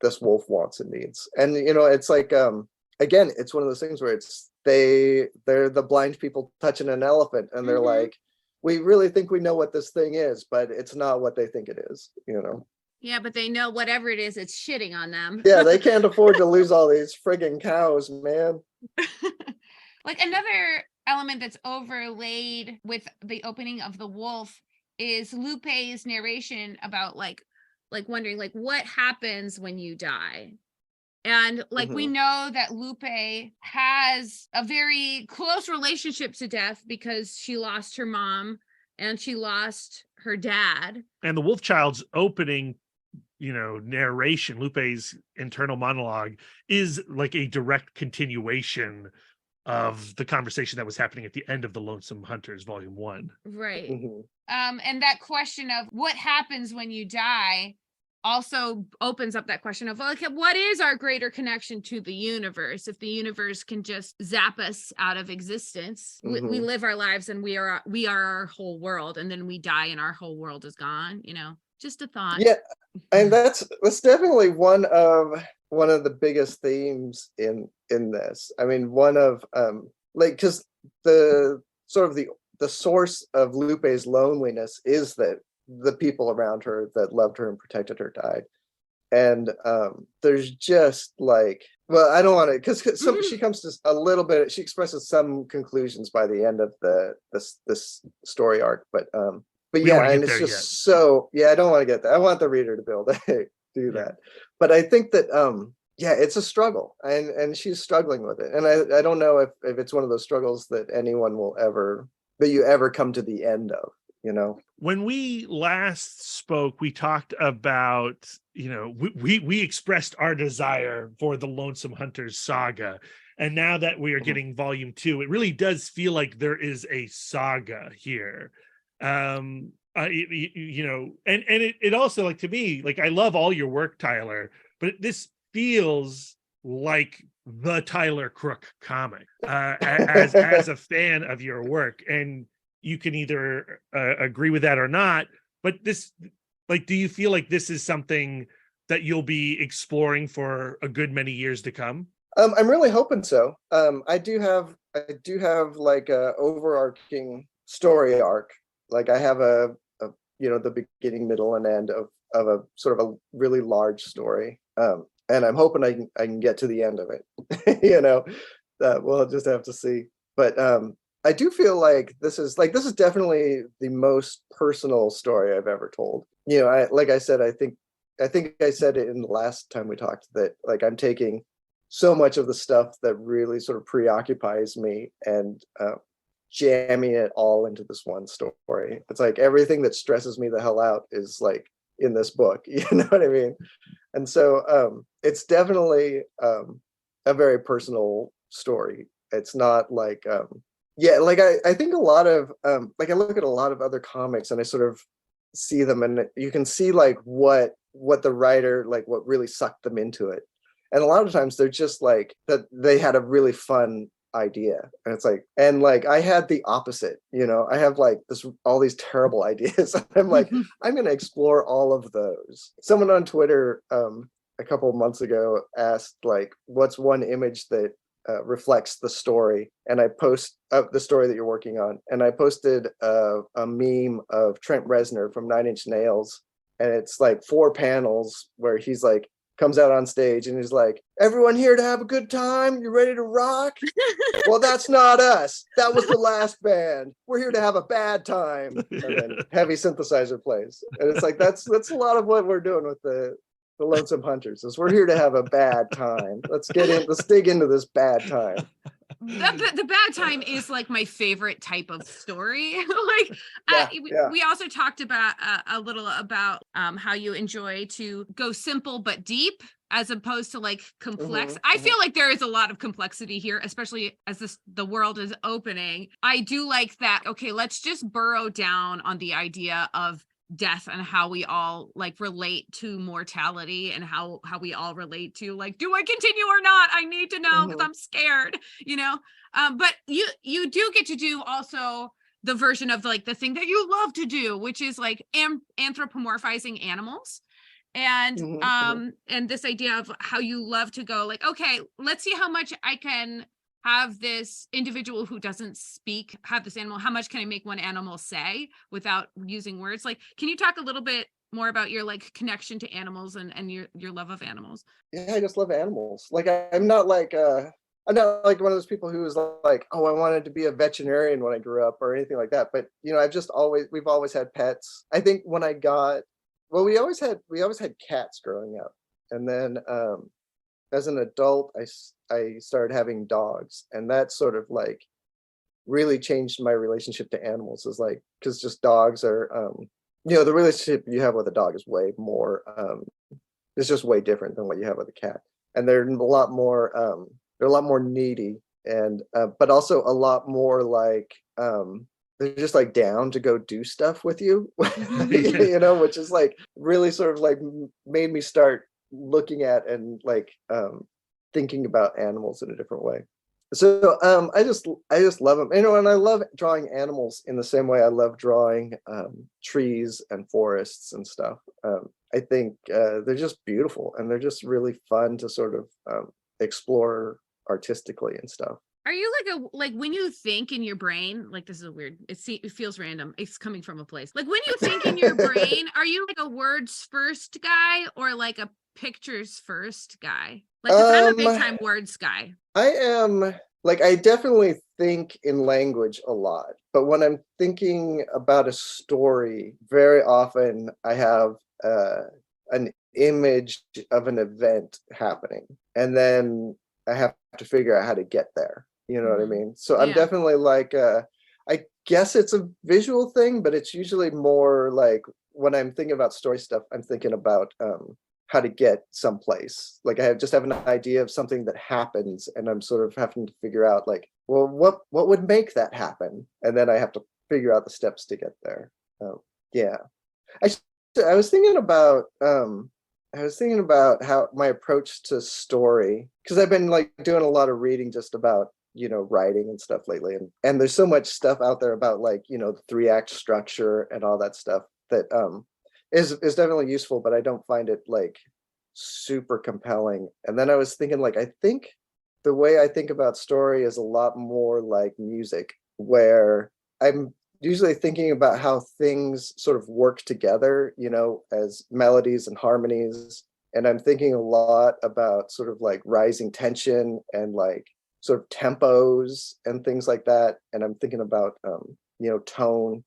this wolf wants and needs. And, it's like, again, it's one of those things where they're the blind people touching an elephant, and they're like, we really think we know what this thing is, but it's not what they think it is, Yeah, but they know whatever it is, it's shitting on them. Yeah, they can't afford to lose all these friggin' cows, man. Like another element that's overlaid with the opening of The Wolf is Lupe's narration about like wondering what happens when you die. And we know that Lupe has a very close relationship to death because she lost her mom and she lost her dad. And the Wolf Child's opening narration, Lupe's internal monologue, is like a direct continuation of the conversation that was happening at the end of the Lonesome Hunters Volume 1. Right. And that question of what happens when you die also opens up that question of like, what is our greater connection to the universe? If the universe can just zap us out of existence, we live our lives and we are our whole world, and then we die and our whole world is gone, you know. Just a thought. Yeah, and that's definitely one of the biggest themes in this. I mean, one of like, because the sort of the source of Lupe's loneliness is that the people around her that loved her and protected her died. And there's just like, well, I don't want to, because she comes to a little bit, she expresses some conclusions by the end of this story arc, but yeah, and it's just so, yeah, I don't want to get that. I want the reader to be able to do that. But I think that yeah, it's a struggle, and she's struggling with it. And I don't know if it's one of those struggles that anyone will ever, that you ever come to the end of, you know. When we last spoke, we talked about, you know, we expressed our desire for the Lonesome Hunters saga. And now that we are getting volume 2, it really does feel like there is a saga here. You know, and it also, like, to me, like, I love all your work, Tyler, but this feels like the Tyler Crook comic, as a fan of your work. And you can either agree with that or not, but this, like, do you feel like this is something that you'll be exploring for a good many years to come? I'm really hoping so. I do have like a overarching story arc. Like, I have a you know, the beginning, middle, and end of a sort of a really large story. And I'm hoping I can get to the end of it. You know, we'll just have to see. But I do feel like this is definitely the most personal story I've ever told. You know, like I said, I think I said it in the last time we talked, that like I'm taking so much of the stuff that really sort of preoccupies me and jamming it all into this one story. It's like everything that stresses me the hell out is like in this book. You know what I mean? And so it's definitely a very personal story. It's not like yeah, like I think a lot of like I look at a lot of other comics and I sort of see them, and you can see like what the writer, like what really sucked them into it. And a lot of times they're just like that they had a really fun idea, and it's like, and like I had the opposite, you know. I have like all these terrible ideas. I'm like, I'm going to explore all of those. Someone on Twitter a couple of months ago asked like, what's one image that reflects the story, and I post the story that you're working on, and I posted a meme of Trent Reznor from Nine Inch Nails, and it's like 4 panels where he's like comes out on stage and he's like, everyone here to have a good time? You ready to rock? Well, that's not us. That was the last band. We're here to have a bad time. And then heavy synthesizer plays. And it's like, that's a lot of what we're doing with the Lonesome Hunters, is we're here to have a bad time. Let's dig into this bad time. The bad time is like my favorite type of story. We also talked about a little about how you enjoy to go simple but deep as opposed to like complex. I feel like there is a lot of complexity here, especially as the world is opening. I do like that. Okay, let's just burrow down on the idea of death and how we all like relate to mortality, and how we all relate to like, do I continue or not? I need to know because I'm scared, you know. But you do get to do also the version of like the thing that you love to do, which is like anthropomorphizing animals. And and this idea of how you love to go like, okay, let's see how much I can have this individual who doesn't speak, have this animal, how much can I make one animal say without using words? Like, can you talk a little bit more about your like connection to animals and your love of animals? Yeah, I just love animals. Like I'm not like one of those people who is like, oh, I wanted to be a veterinarian when I grew up or anything like that. But you know, we've always had pets. I think when we always had cats growing up. And then as an adult, I started having dogs, and that sort of like really changed my relationship to animals. Is like, because just dogs are, you know, the relationship you have with a dog is way more, it's just way different than what you have with a cat, and they're a lot more needy, and but also a lot more like they're just like down to go do stuff with you, you know, which is like really sort of like made me start looking at and like thinking about animals in a different way. So I just love them, you know, and I love drawing animals in the same way I love drawing trees and forests and stuff. I think they're just beautiful, and they're just really fun to sort of explore artistically and stuff. Are you like when you think in your brain, like this is a weird, it feels random. It's coming from a place. Like when you think in your brain, are you like a words first guy or like a pictures first guy? Like, 'cause I'm a big time words guy. I am, like, I definitely think in language a lot, but when I'm thinking about a story, very often I have an image of an event happening, and then I have to figure out how to get there. You know what I mean? So I'm definitely like, I guess it's a visual thing, but it's usually more like when I'm thinking about story stuff, I'm thinking about how to get someplace. Like I just have an idea of something that happens, and I'm sort of having to figure out like, well, what would make that happen? And then I have to figure out the steps to get there. Yeah. I was thinking about how my approach to story, because I've been like doing a lot of reading just about, you know, writing and stuff lately, and there's so much stuff out there about like, you know, the 3-act structure and all that stuff that is definitely useful, but I don't find it like super compelling. And then I was thinking like, I think the way I think about story is a lot more like music, where I'm usually thinking about how things sort of work together, you know, as melodies and harmonies. And I'm thinking a lot about sort of like rising tension and like sort of tempos and things like that. And I'm thinking about, you know, tone.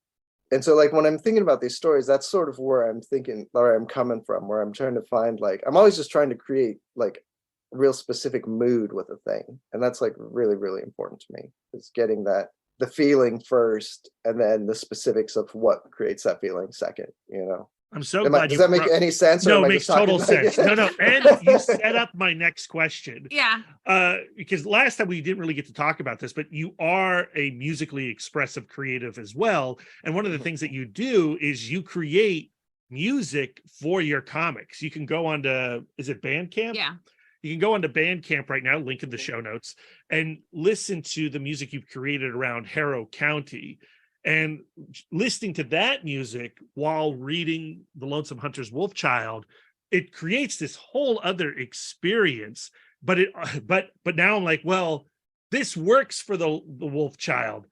And so like when I'm thinking about these stories, that's sort of where I'm thinking, where I'm coming from, where I'm trying to find like, I'm always just trying to create like a real specific mood with a thing. And that's like really, really important to me, is getting that, the feeling first, and then the specifics of what creates that feeling second, you know? I'm so glad does that make any sense? No, it makes total sense. No. And you set up my next question. Yeah. Because last time we didn't really get to talk about this, but you are a musically expressive creative as well. And one of the things that you do is you create music for your comics. You can go on to, is it Bandcamp? Yeah. You can go onto Bandcamp right now, link in the show notes, and listen to the music you've created around Harrow County. And listening to that music while reading The Lonesome Hunters Wolf Child, it creates this whole other experience. But now I'm like, well, this works for the Wolf Child,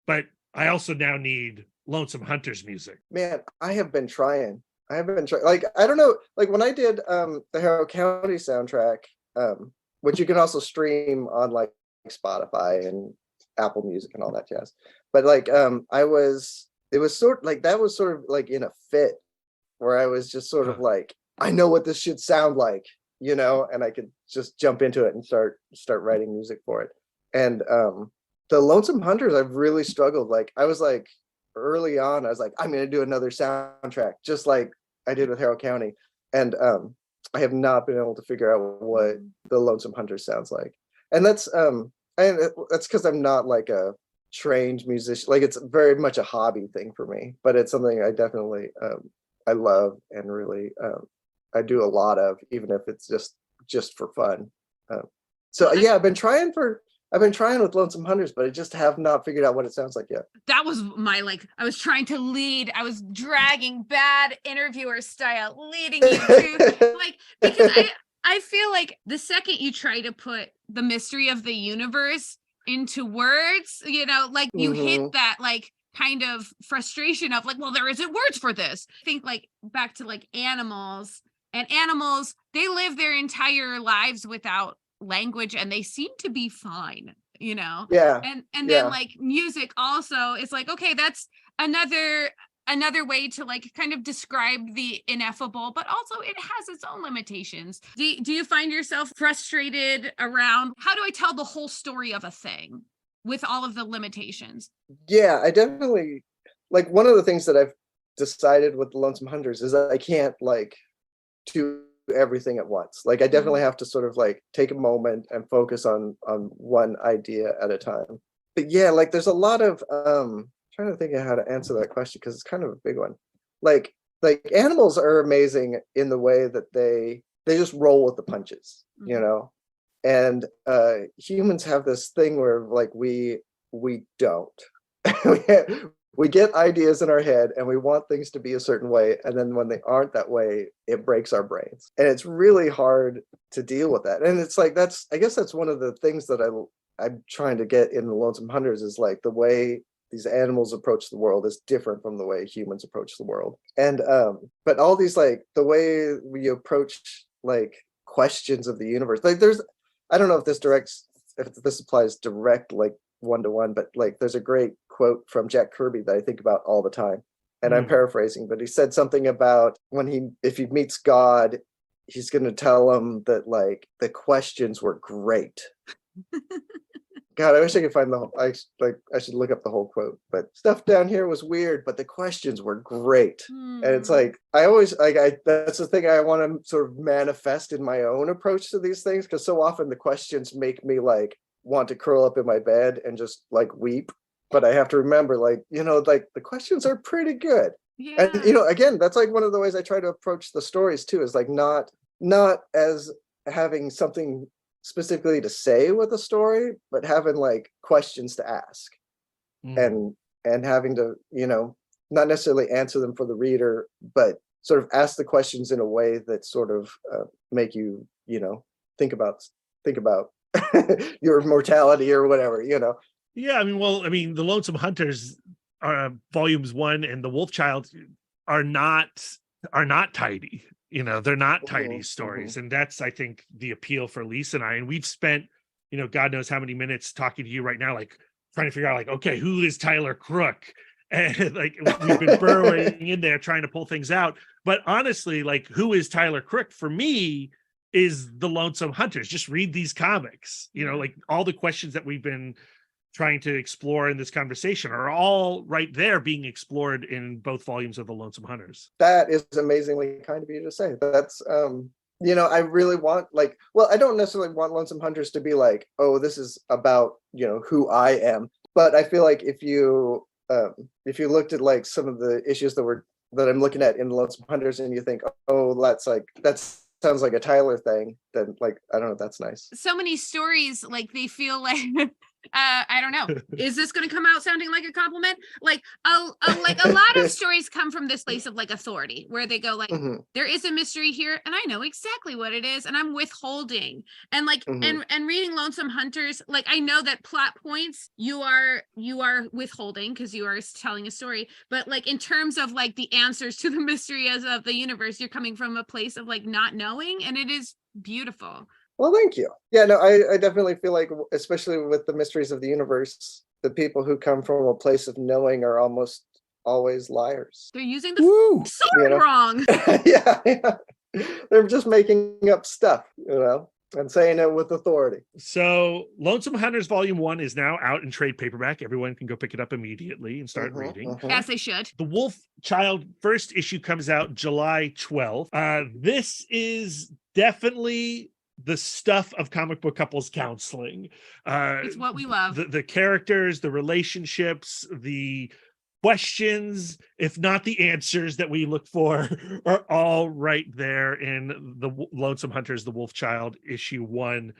but I also now need Lonesome Hunters music. Man, I have been trying. Like, I don't know, like when I did the Harrow County soundtrack, which you can also stream on like Spotify and Apple Music and all that jazz. But like it was sort of like, that was sort of like in a fit where I was just sort of like, I know what this should sound like, you know, and I could just jump into it and start writing music for it. And the Lonesome Hunters, I've really struggled. Like I was like early on, I was like, I'm gonna do another soundtrack just like I did with Harrow County. And I have not been able to figure out what the Lonesome Hunters sounds like. And that's because I'm not like a trained musician. Like it's very much a hobby thing for me, but it's something I definitely I love and really I do a lot of, even if it's just for fun. So yeah, I've been trying with Lonesome Hunters, but I just have not figured out what it sounds like yet. That was my, like, I was trying to lead. I was dragging bad interviewer style, leading you to, like, because I feel like the second you try to put the mystery of the universe into words, you know, like you hit that, like, kind of frustration of like, well, there isn't words for this. I think like back to like animals, and animals, they live their entire lives without language and they seem to be fine, you know? Yeah. And then like music also is like, okay, that's another way to like kind of describe the ineffable, but also it has its own limitations. Do you find yourself frustrated around how do I tell the whole story of a thing with all of the limitations? Yeah, I definitely, like, one of the things that I've decided with the Lonesome Hunters is that I can't like do everything at once. Like I definitely have to sort of like take a moment and focus on one idea at a time. But yeah, like there's a lot of trying trying to think of how to answer that question because it's kind of a big one. Like animals are amazing in the way that they just roll with the punches, you know, and humans have this thing where like we don't. We get ideas in our head and we want things to be a certain way, and then when they aren't that way, it breaks our brains, and it's really hard to deal with that. And it's like I guess that's one of the things that I'm trying to get in the Lonesome Hunters is like the way these animals approach the world is different from the way humans approach the world. And but all these like the way we approach like questions of the universe, like I don't know if this applies direct like one-to-one, but like there's a great quote from Jack Kirby that I think about all the time, and I'm paraphrasing, but he said something about if he meets God, he's going to tell him that like the questions were great. God, I wish I could find I should look up the whole quote, but stuff down here was weird, but the questions were great. And it's like, I always that's the thing I want to sort of manifest in my own approach to these things. Cause so often the questions make me like want to curl up in my bed and just like weep. But I have to remember like, you know, like the questions are pretty good. Yeah. And, you know, again, that's like one of the ways I try to approach the stories too, is like not as having something specifically to say with a story, but having like questions to ask and having to, you know, not necessarily answer them for the reader, but sort of ask the questions in a way that sort of make you, you know, think about your mortality or whatever, you know. Yeah, I mean, the Lonesome Hunters volumes 1 and the Wolf Child are not tidy. You know, they're not tidy stories. And that's, I think, the appeal for Lisa and I. And we've spent, you know, God knows how many minutes talking to you right now, like trying to figure out like, okay, who is Tyler Crook? And like, we've been burrowing in there trying to pull things out. But honestly, like, who is Tyler Crook for me is the Lonesome Hunters. Just read these comics, you know, like all the questions that we've been trying to explore in this conversation are all right there being explored in both volumes of the Lonesome Hunters. That is amazingly kind of you to say. That's you know, I really want like, well, I don't necessarily want Lonesome Hunters to be like, oh, this is about, you know, who I am. But I feel like if you looked at like some of the issues that I'm looking at in the Lonesome Hunters and you think, oh, that's sounds like a Tyler thing, then like, I don't know, that's nice. So many stories, like they feel like I don't know. Is this going to come out sounding like a compliment? Like a lot of stories come from this place of like authority, where they go like, there is a mystery here, and I know exactly what it is, and I'm withholding. And like, and reading Lonesome Hunters, like I know that plot points you are withholding because you are telling a story, but like in terms of like the answers to the mystery as of the universe, you're coming from a place of like not knowing, and it is beautiful. Well, thank you. Yeah, no, I definitely feel like, especially with the mysteries of the universe, the people who come from a place of knowing are almost always liars. They're using the sword wrong. Yeah. They're just making up stuff, you know, and saying it with authority. So Lonesome Hunters Volume 1 is now out in trade paperback. Everyone can go pick it up immediately and start reading. As they should. The Wolf Child first issue comes out July 12th. This is definitely the stuff of comic book couples counseling. It's what we love. The characters, the relationships, the questions, if not the answers that we look for, are all right there in the Lonesome Hunters, the Wolf Child issue 1.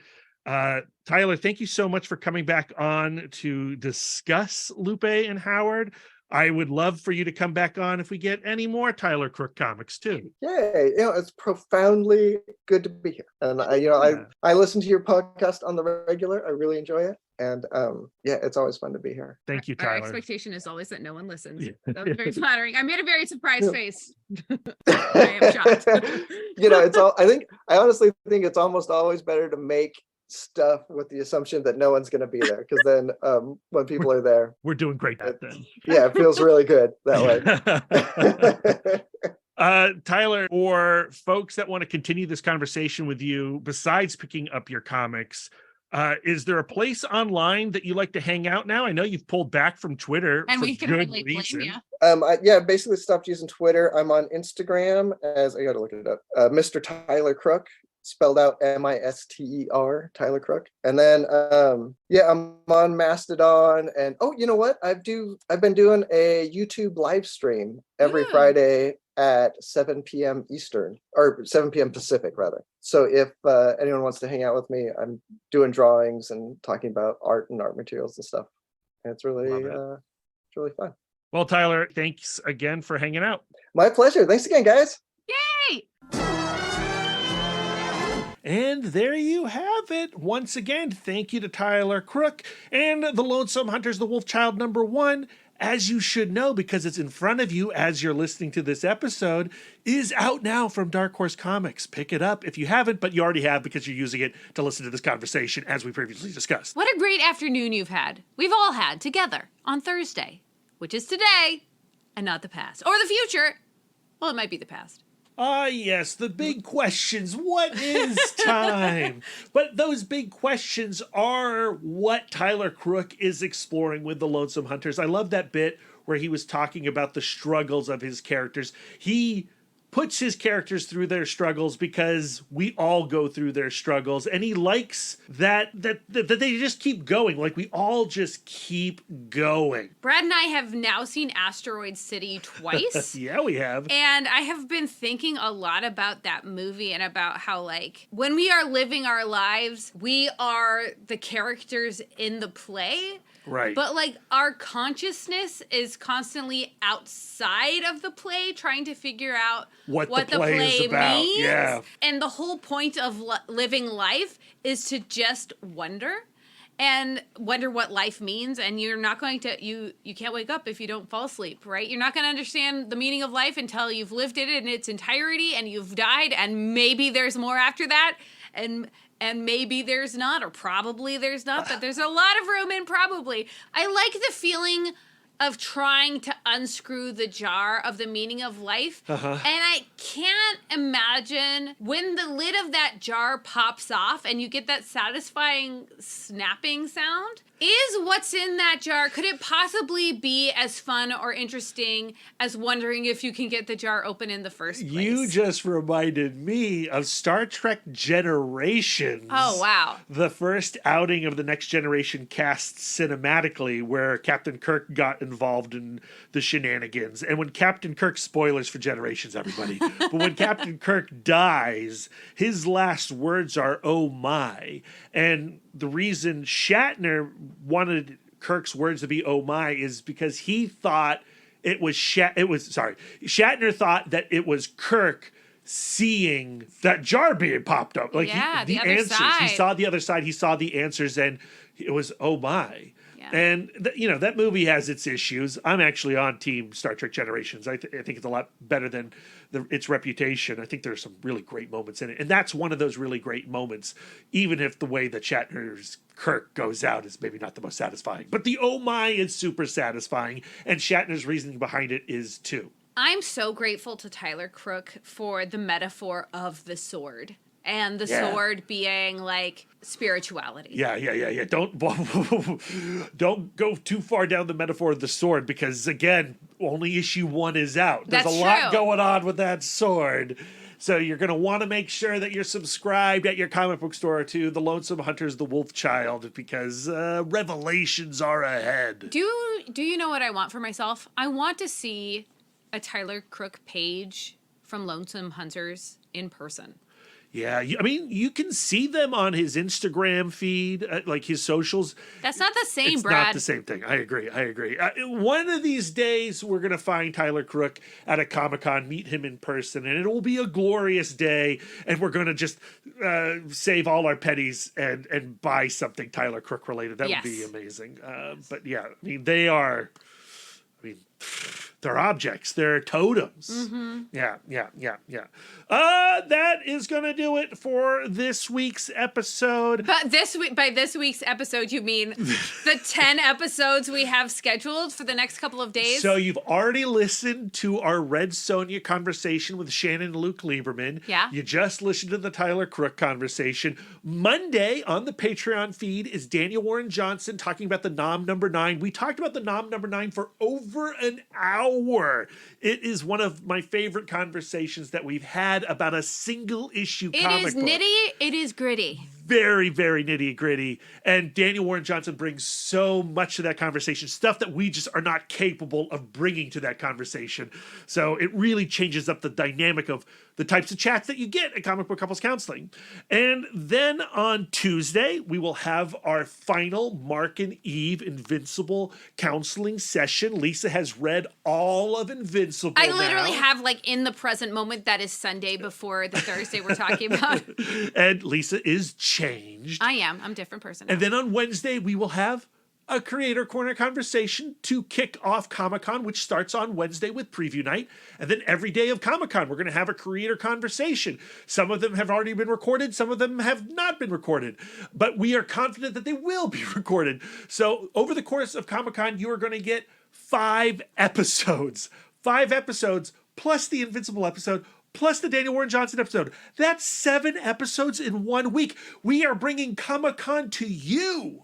Tyler, thank you so much for coming back on to discuss Lupe and Howard. I would love for you to come back on if we get any more Tyler Crook comics too. Yay! You know, it's profoundly good to be here, and I listen to your podcast on the regular. I really enjoy it, and yeah, it's always fun to be here. Thank you, Tyler. Our expectation is always that no one listens. That was very flattering. I made a very surprised face. I am shocked. You know, I honestly think it's almost always better to make stuff with the assumption that no one's going to be there, because then when people are there, we're doing great at then. Yeah, it feels really good that way. Tyler, for folks that want to continue this conversation with you, besides picking up your comics, is there a place online that you like to hang out now? I know you've pulled back from Twitter, and we can good reason. I basically stopped using Twitter. I'm on Instagram as I got to look it up. Mr. Tyler Crook. spelled out Mister, Tyler Crook. And then I'm on Mastodon, and you know what? I've been doing a YouTube live stream every Friday at 7 p.m. Eastern, or 7 p.m. Pacific rather. So if anyone wants to hang out with me, I'm doing drawings and talking about art and art materials and stuff. And it's really it's really fun. Well, Tyler, thanks again for hanging out. My pleasure. Thanks again, guys. Yay! And there you have it. Once again, thank you to Tyler Crook and the Lonesome Hunters, the Wolf Child #1. As you should know, because it's in front of you as you're listening to this episode, is out now from Dark Horse Comics. Pick it up if you haven't, but you already have because you're using it to listen to this conversation as we previously discussed. What a great afternoon you've had. We've all had together on Thursday, which is today, and not the past. Or the future. Well, it might be the past. Ah, yes, the big questions. What is time? But those big questions are what Tyler Crook is exploring with the Lonesome Hunters. I love that bit where he was talking about the struggles of his characters. He puts his characters through their struggles because we all go through their struggles, and he likes that they just keep going. Like, we all just keep going. Brad and I have now seen Asteroid City twice. Yeah, we have. And I have been thinking a lot about that movie and about how, like, when we are living our lives, we are the characters in the play. Right. But, like, our consciousness is constantly outside of the play, trying to figure out what the play is about. means. Yeah. And the whole point of living life is to just wonder and wonder what life means. And you're not going to, you can't wake up if you don't fall asleep, right? You're not going to understand the meaning of life until you've lived it in its entirety and you've died, and maybe there's more after that. And maybe there's not, or probably there's not, but there's a lot of room in probably. I like the feeling of trying to unscrew the jar of the meaning of life. And I can't imagine when the lid of that jar pops off and you get that satisfying snapping sound. Is what's in that jar, could it possibly be as fun or interesting as wondering if you can get the jar open in the first place? You just reminded me of Star Trek Generations. Oh, wow. The first outing of the Next Generation cast cinematically, where Captain Kirk got involved in the shenanigans. And when Captain Kirk, spoilers for Generations, everybody, but when Captain Kirk dies, his last words are, "Oh my." And the reason Shatner wanted Kirk's words to be "oh my" is because he thought Shatner thought that it was Kirk seeing that jar being popped up. Like, the other answers. side. He saw the other side. He saw the answers, and it was "oh my." Yeah. And that movie has its issues. I'm actually on team Star Trek Generations. I think it's a lot better than its reputation. I think there's some really great moments in it, and that's one of those really great moments. Even if the way that Shatner's Kirk goes out is maybe not the most satisfying, but the "oh my" is super satisfying, and Shatner's reasoning behind it is too. I'm so grateful to Tyler Crook for the metaphor of the sword. And the sword being like spirituality. Yeah. Don't go too far down the metaphor of the sword, because again, only issue 1 is out. There's That's a lot true. going on with that sword. So you're going to want to make sure that you're subscribed at your comic book store to the Lonesome Hunters, the Wolf Child, because revelations are ahead. Do you know what I want for myself? I want to see a Tyler Crook page from Lonesome Hunters in person. Yeah, I mean, you can see them on his Instagram feed, like his socials. That's not the same, it's Brad. Not the same thing. I agree. One of these days, we're going to find Tyler Crook at a Comic-Con, meet him in person, and it will be a glorious day, and we're going to just save all our pennies and buy something Tyler Crook related. That would be amazing. But yeah, I mean, they're objects. They're totems. Mm-hmm. Yeah. That is going to do it for this week's episode. But by this week's episode, you mean the 10 episodes we have scheduled for the next couple of days? So you've already listened to our Red Sonja conversation with Shannon and Luke Lieberman. Yeah. You just listened to the Tyler Crook conversation. Monday on the Patreon feed is Daniel Warren Johnson talking about the Nom number 9. We talked about the Nom number 9 for over an hour. hour. It is one of my favorite conversations that we've had about a single issue comic It is book. nitty, it is gritty. Very, very nitty gritty. And Daniel Warren Johnson brings so much to that conversation, stuff that we just are not capable of bringing to that conversation. So it really changes up the dynamic of the types of chats that you get at Comic Book Couples Counseling. And then on Tuesday, we will have our final Mark and Eve Invincible counseling session. Lisa has read all of Invincible I literally now. have, like, in the present moment, that is Sunday before the Thursday we're talking about. And Lisa is changed. I am. I'm a different person now. And then on Wednesday, we will have a Creator Corner conversation to kick off Comic-Con, which starts on Wednesday with preview night. And then every day of Comic-Con, we're going to have a creator conversation. Some of them have already been recorded. Some of them have not been recorded. But we are confident that they will be recorded. So over the course of Comic-Con, you are going to get 5 episodes. 5 episodes plus the Invincible episode plus the Daniel Warren Johnson episode. That's 7 episodes in 1 week. We are bringing Comic-Con to you.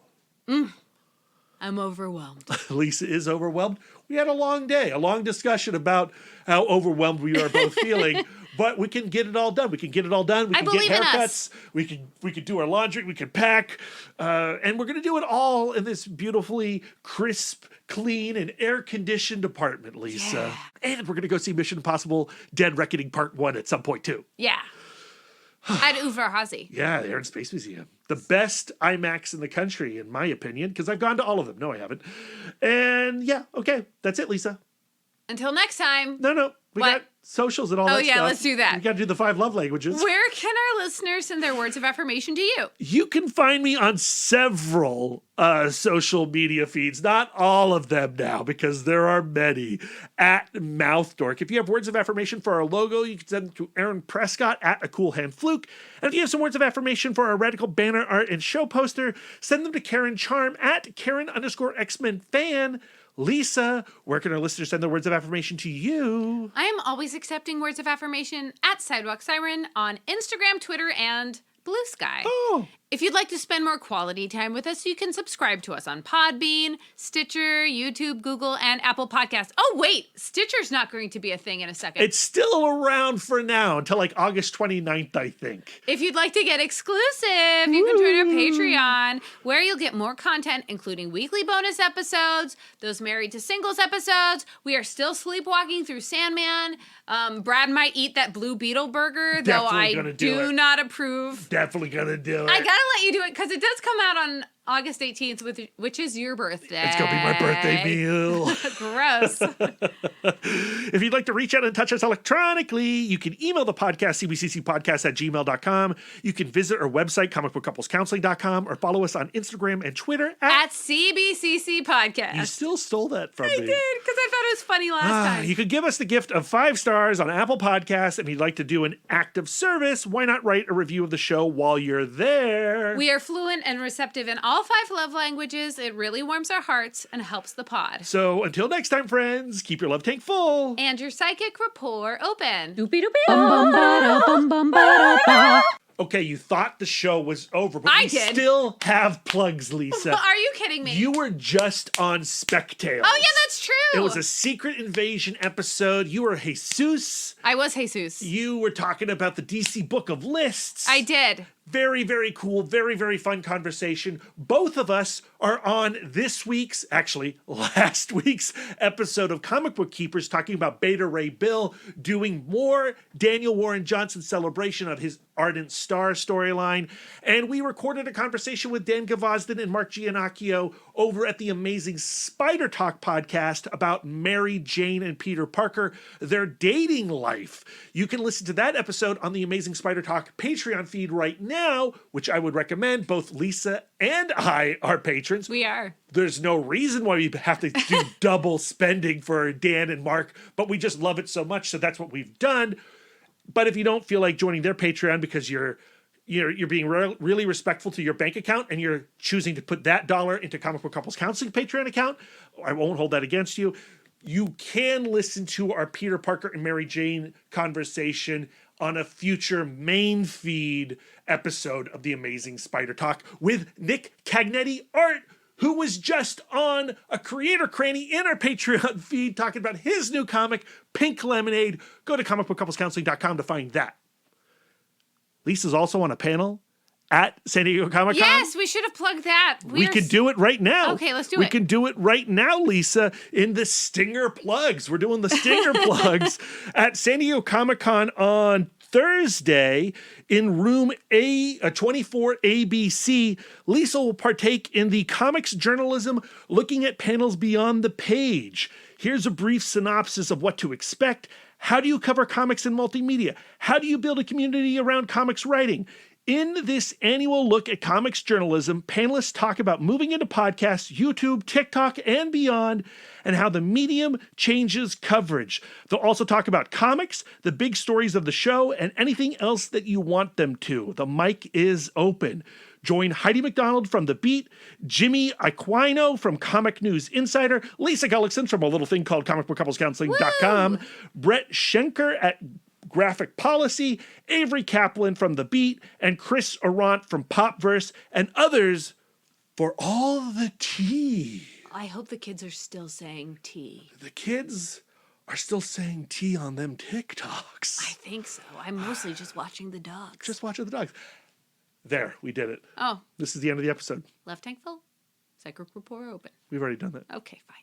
I'm overwhelmed. Lisa is overwhelmed. We had a long day, a long discussion about how overwhelmed we are both feeling, but we can get it all done. We can get it all done. We can get believe in haircuts. us. We can do our laundry. We can pack, and we're going to do it all in this beautifully crisp, clean, and air-conditioned apartment, Lisa. Yeah. And we're going to go see Mission Impossible: Dead Reckoning Part 1 at some point too. Yeah. At Uverhazy. Yeah, the Air and Space Museum. The best IMAX in the country, in my opinion, because I've gone to all of them. No, I haven't. And yeah, okay. That's it, Lisa. Until next time. No. We What? got socials and all that stuff. Oh, yeah, let's do that. We got to do the 5 love languages. Where can our listeners send their words of affirmation to you? You can find me on several social media feeds. Not all of them now, because there are many. At Mouthdork. If you have words of affirmation for our logo, you can send them to Aaron Prescott at A Cool Hand Fluke. And if you have some words of affirmation for our radical banner art and show poster, send them to Karen Charm at Karen_X-Men fan. Lisa, where can our listeners send their words of affirmation to you? I am always accepting words of affirmation at Sidewalk Siren on Instagram, Twitter, and Blue Sky. Oh. If you'd like to spend more quality time with us, you can subscribe to us on Podbean, Stitcher, YouTube, Google, and Apple Podcasts. Oh, wait, Stitcher's not going to be a thing in a second. It's still around for now until like August 29th, I think. If you'd like to get exclusive, you can join our Patreon, where you'll get more content, including weekly bonus episodes, those Married to Singles episodes. We are still sleepwalking through Sandman. Brad might eat that Blue Beetle burger, though Definitely I gonna do do it. not approve. Definitely gonna do it. I gotta let you do it because it does come out on August 18th, which is your birthday. It's gonna be my birthday meal. Gross. If you'd like to reach out and touch us electronically, you can email the podcast, cbccpodcast@gmail.com. You can visit our website, comicbookcouplescounseling.com, or follow us on Instagram and Twitter At CBCC Podcast. You still stole that from I me. did, because I thought it was funny last time. You could give us the gift of 5 stars on Apple Podcasts, and if you'd like to do an act of service, why not write a review of the show while you're there? We are fluent and receptive in all 5 love languages. It really warms our hearts and helps the pod. So until next time, friends, keep your love tank full. And your psychic rapport open. Okay, you thought the show was over, but I we did. still have plugs, Lisa. Are you kidding me? You were just on Spectails. Oh, yeah, that's true. It was a Secret Invasion episode. You were Jesus. I was Jesus. You were talking about the DC Book of Lists. I did. Very, very cool. Very, very fun conversation. Both of us are on this week's, actually last week's episode of Comic Book Keepers, talking about Beta Ray Bill doing more Daniel Warren Johnson celebration of his Ardent Star storyline. And we recorded a conversation with Dan Gavosdin and Mark Giannacchio over at the amazing Spider Talk podcast about Mary Jane and Peter Parker, their dating life. You can listen to that episode on the Amazing Spider Talk Patreon feed right now, which I would recommend. Both Lisa and I are patrons. We are. There's no reason why we have to do double spending for Dan and Mark, but we just love it so much, so that's what we've done. But if you don't feel like joining their Patreon because you're being really respectful to your bank account and you're choosing to put that dollar into Comic Book Couples Counseling Patreon account, I won't hold that against you. You can listen to our Peter Parker and Mary Jane conversation on a future main feed episode of The Amazing Spider Talk with Nick Cagnetti art, who was just on a Creator Cranny in our Patreon feed talking about his new comic, Pink Lemonade. Go to comicbookcouplescounseling.com to find that. Lisa's also on a panel at San Diego Comic-Con. Yes, we should have plugged that. We could do it right now. Okay, let's do We it. can do it right now, Lisa, in the Stinger plugs. We're doing the Stinger plugs at San Diego Comic-Con on Thursday in room 24 ABC. Lisa will partake in the comics journalism, looking at panels beyond the page. Here's a brief synopsis of what to expect. How do you cover comics and multimedia? How do you build a community around comics writing? In this annual look at comics journalism, panelists talk about moving into podcasts, YouTube, TikTok, and beyond, and how the medium changes coverage. They'll also talk about comics, the big stories of the show, and anything else that you want them to. The mic is open. Join Heidi McDonald from The Beat, Jimmy Aquino from Comic News Insider, Lisa Gullickson from a little thing called comicbookcouplescounseling.com, Brett Schenker at Graphic Policy, Avery Kaplan from The Beat, and Chris Arant from Popverse, and others for all the tea. I hope the kids are still saying tea. The kids are still saying tea on them TikToks. I think so. I'm mostly just watching the dogs. Just watching the dogs. There, we did it. Oh. This is the end of the episode. Left tank full? Psychic report open. We've already done that. Okay, fine.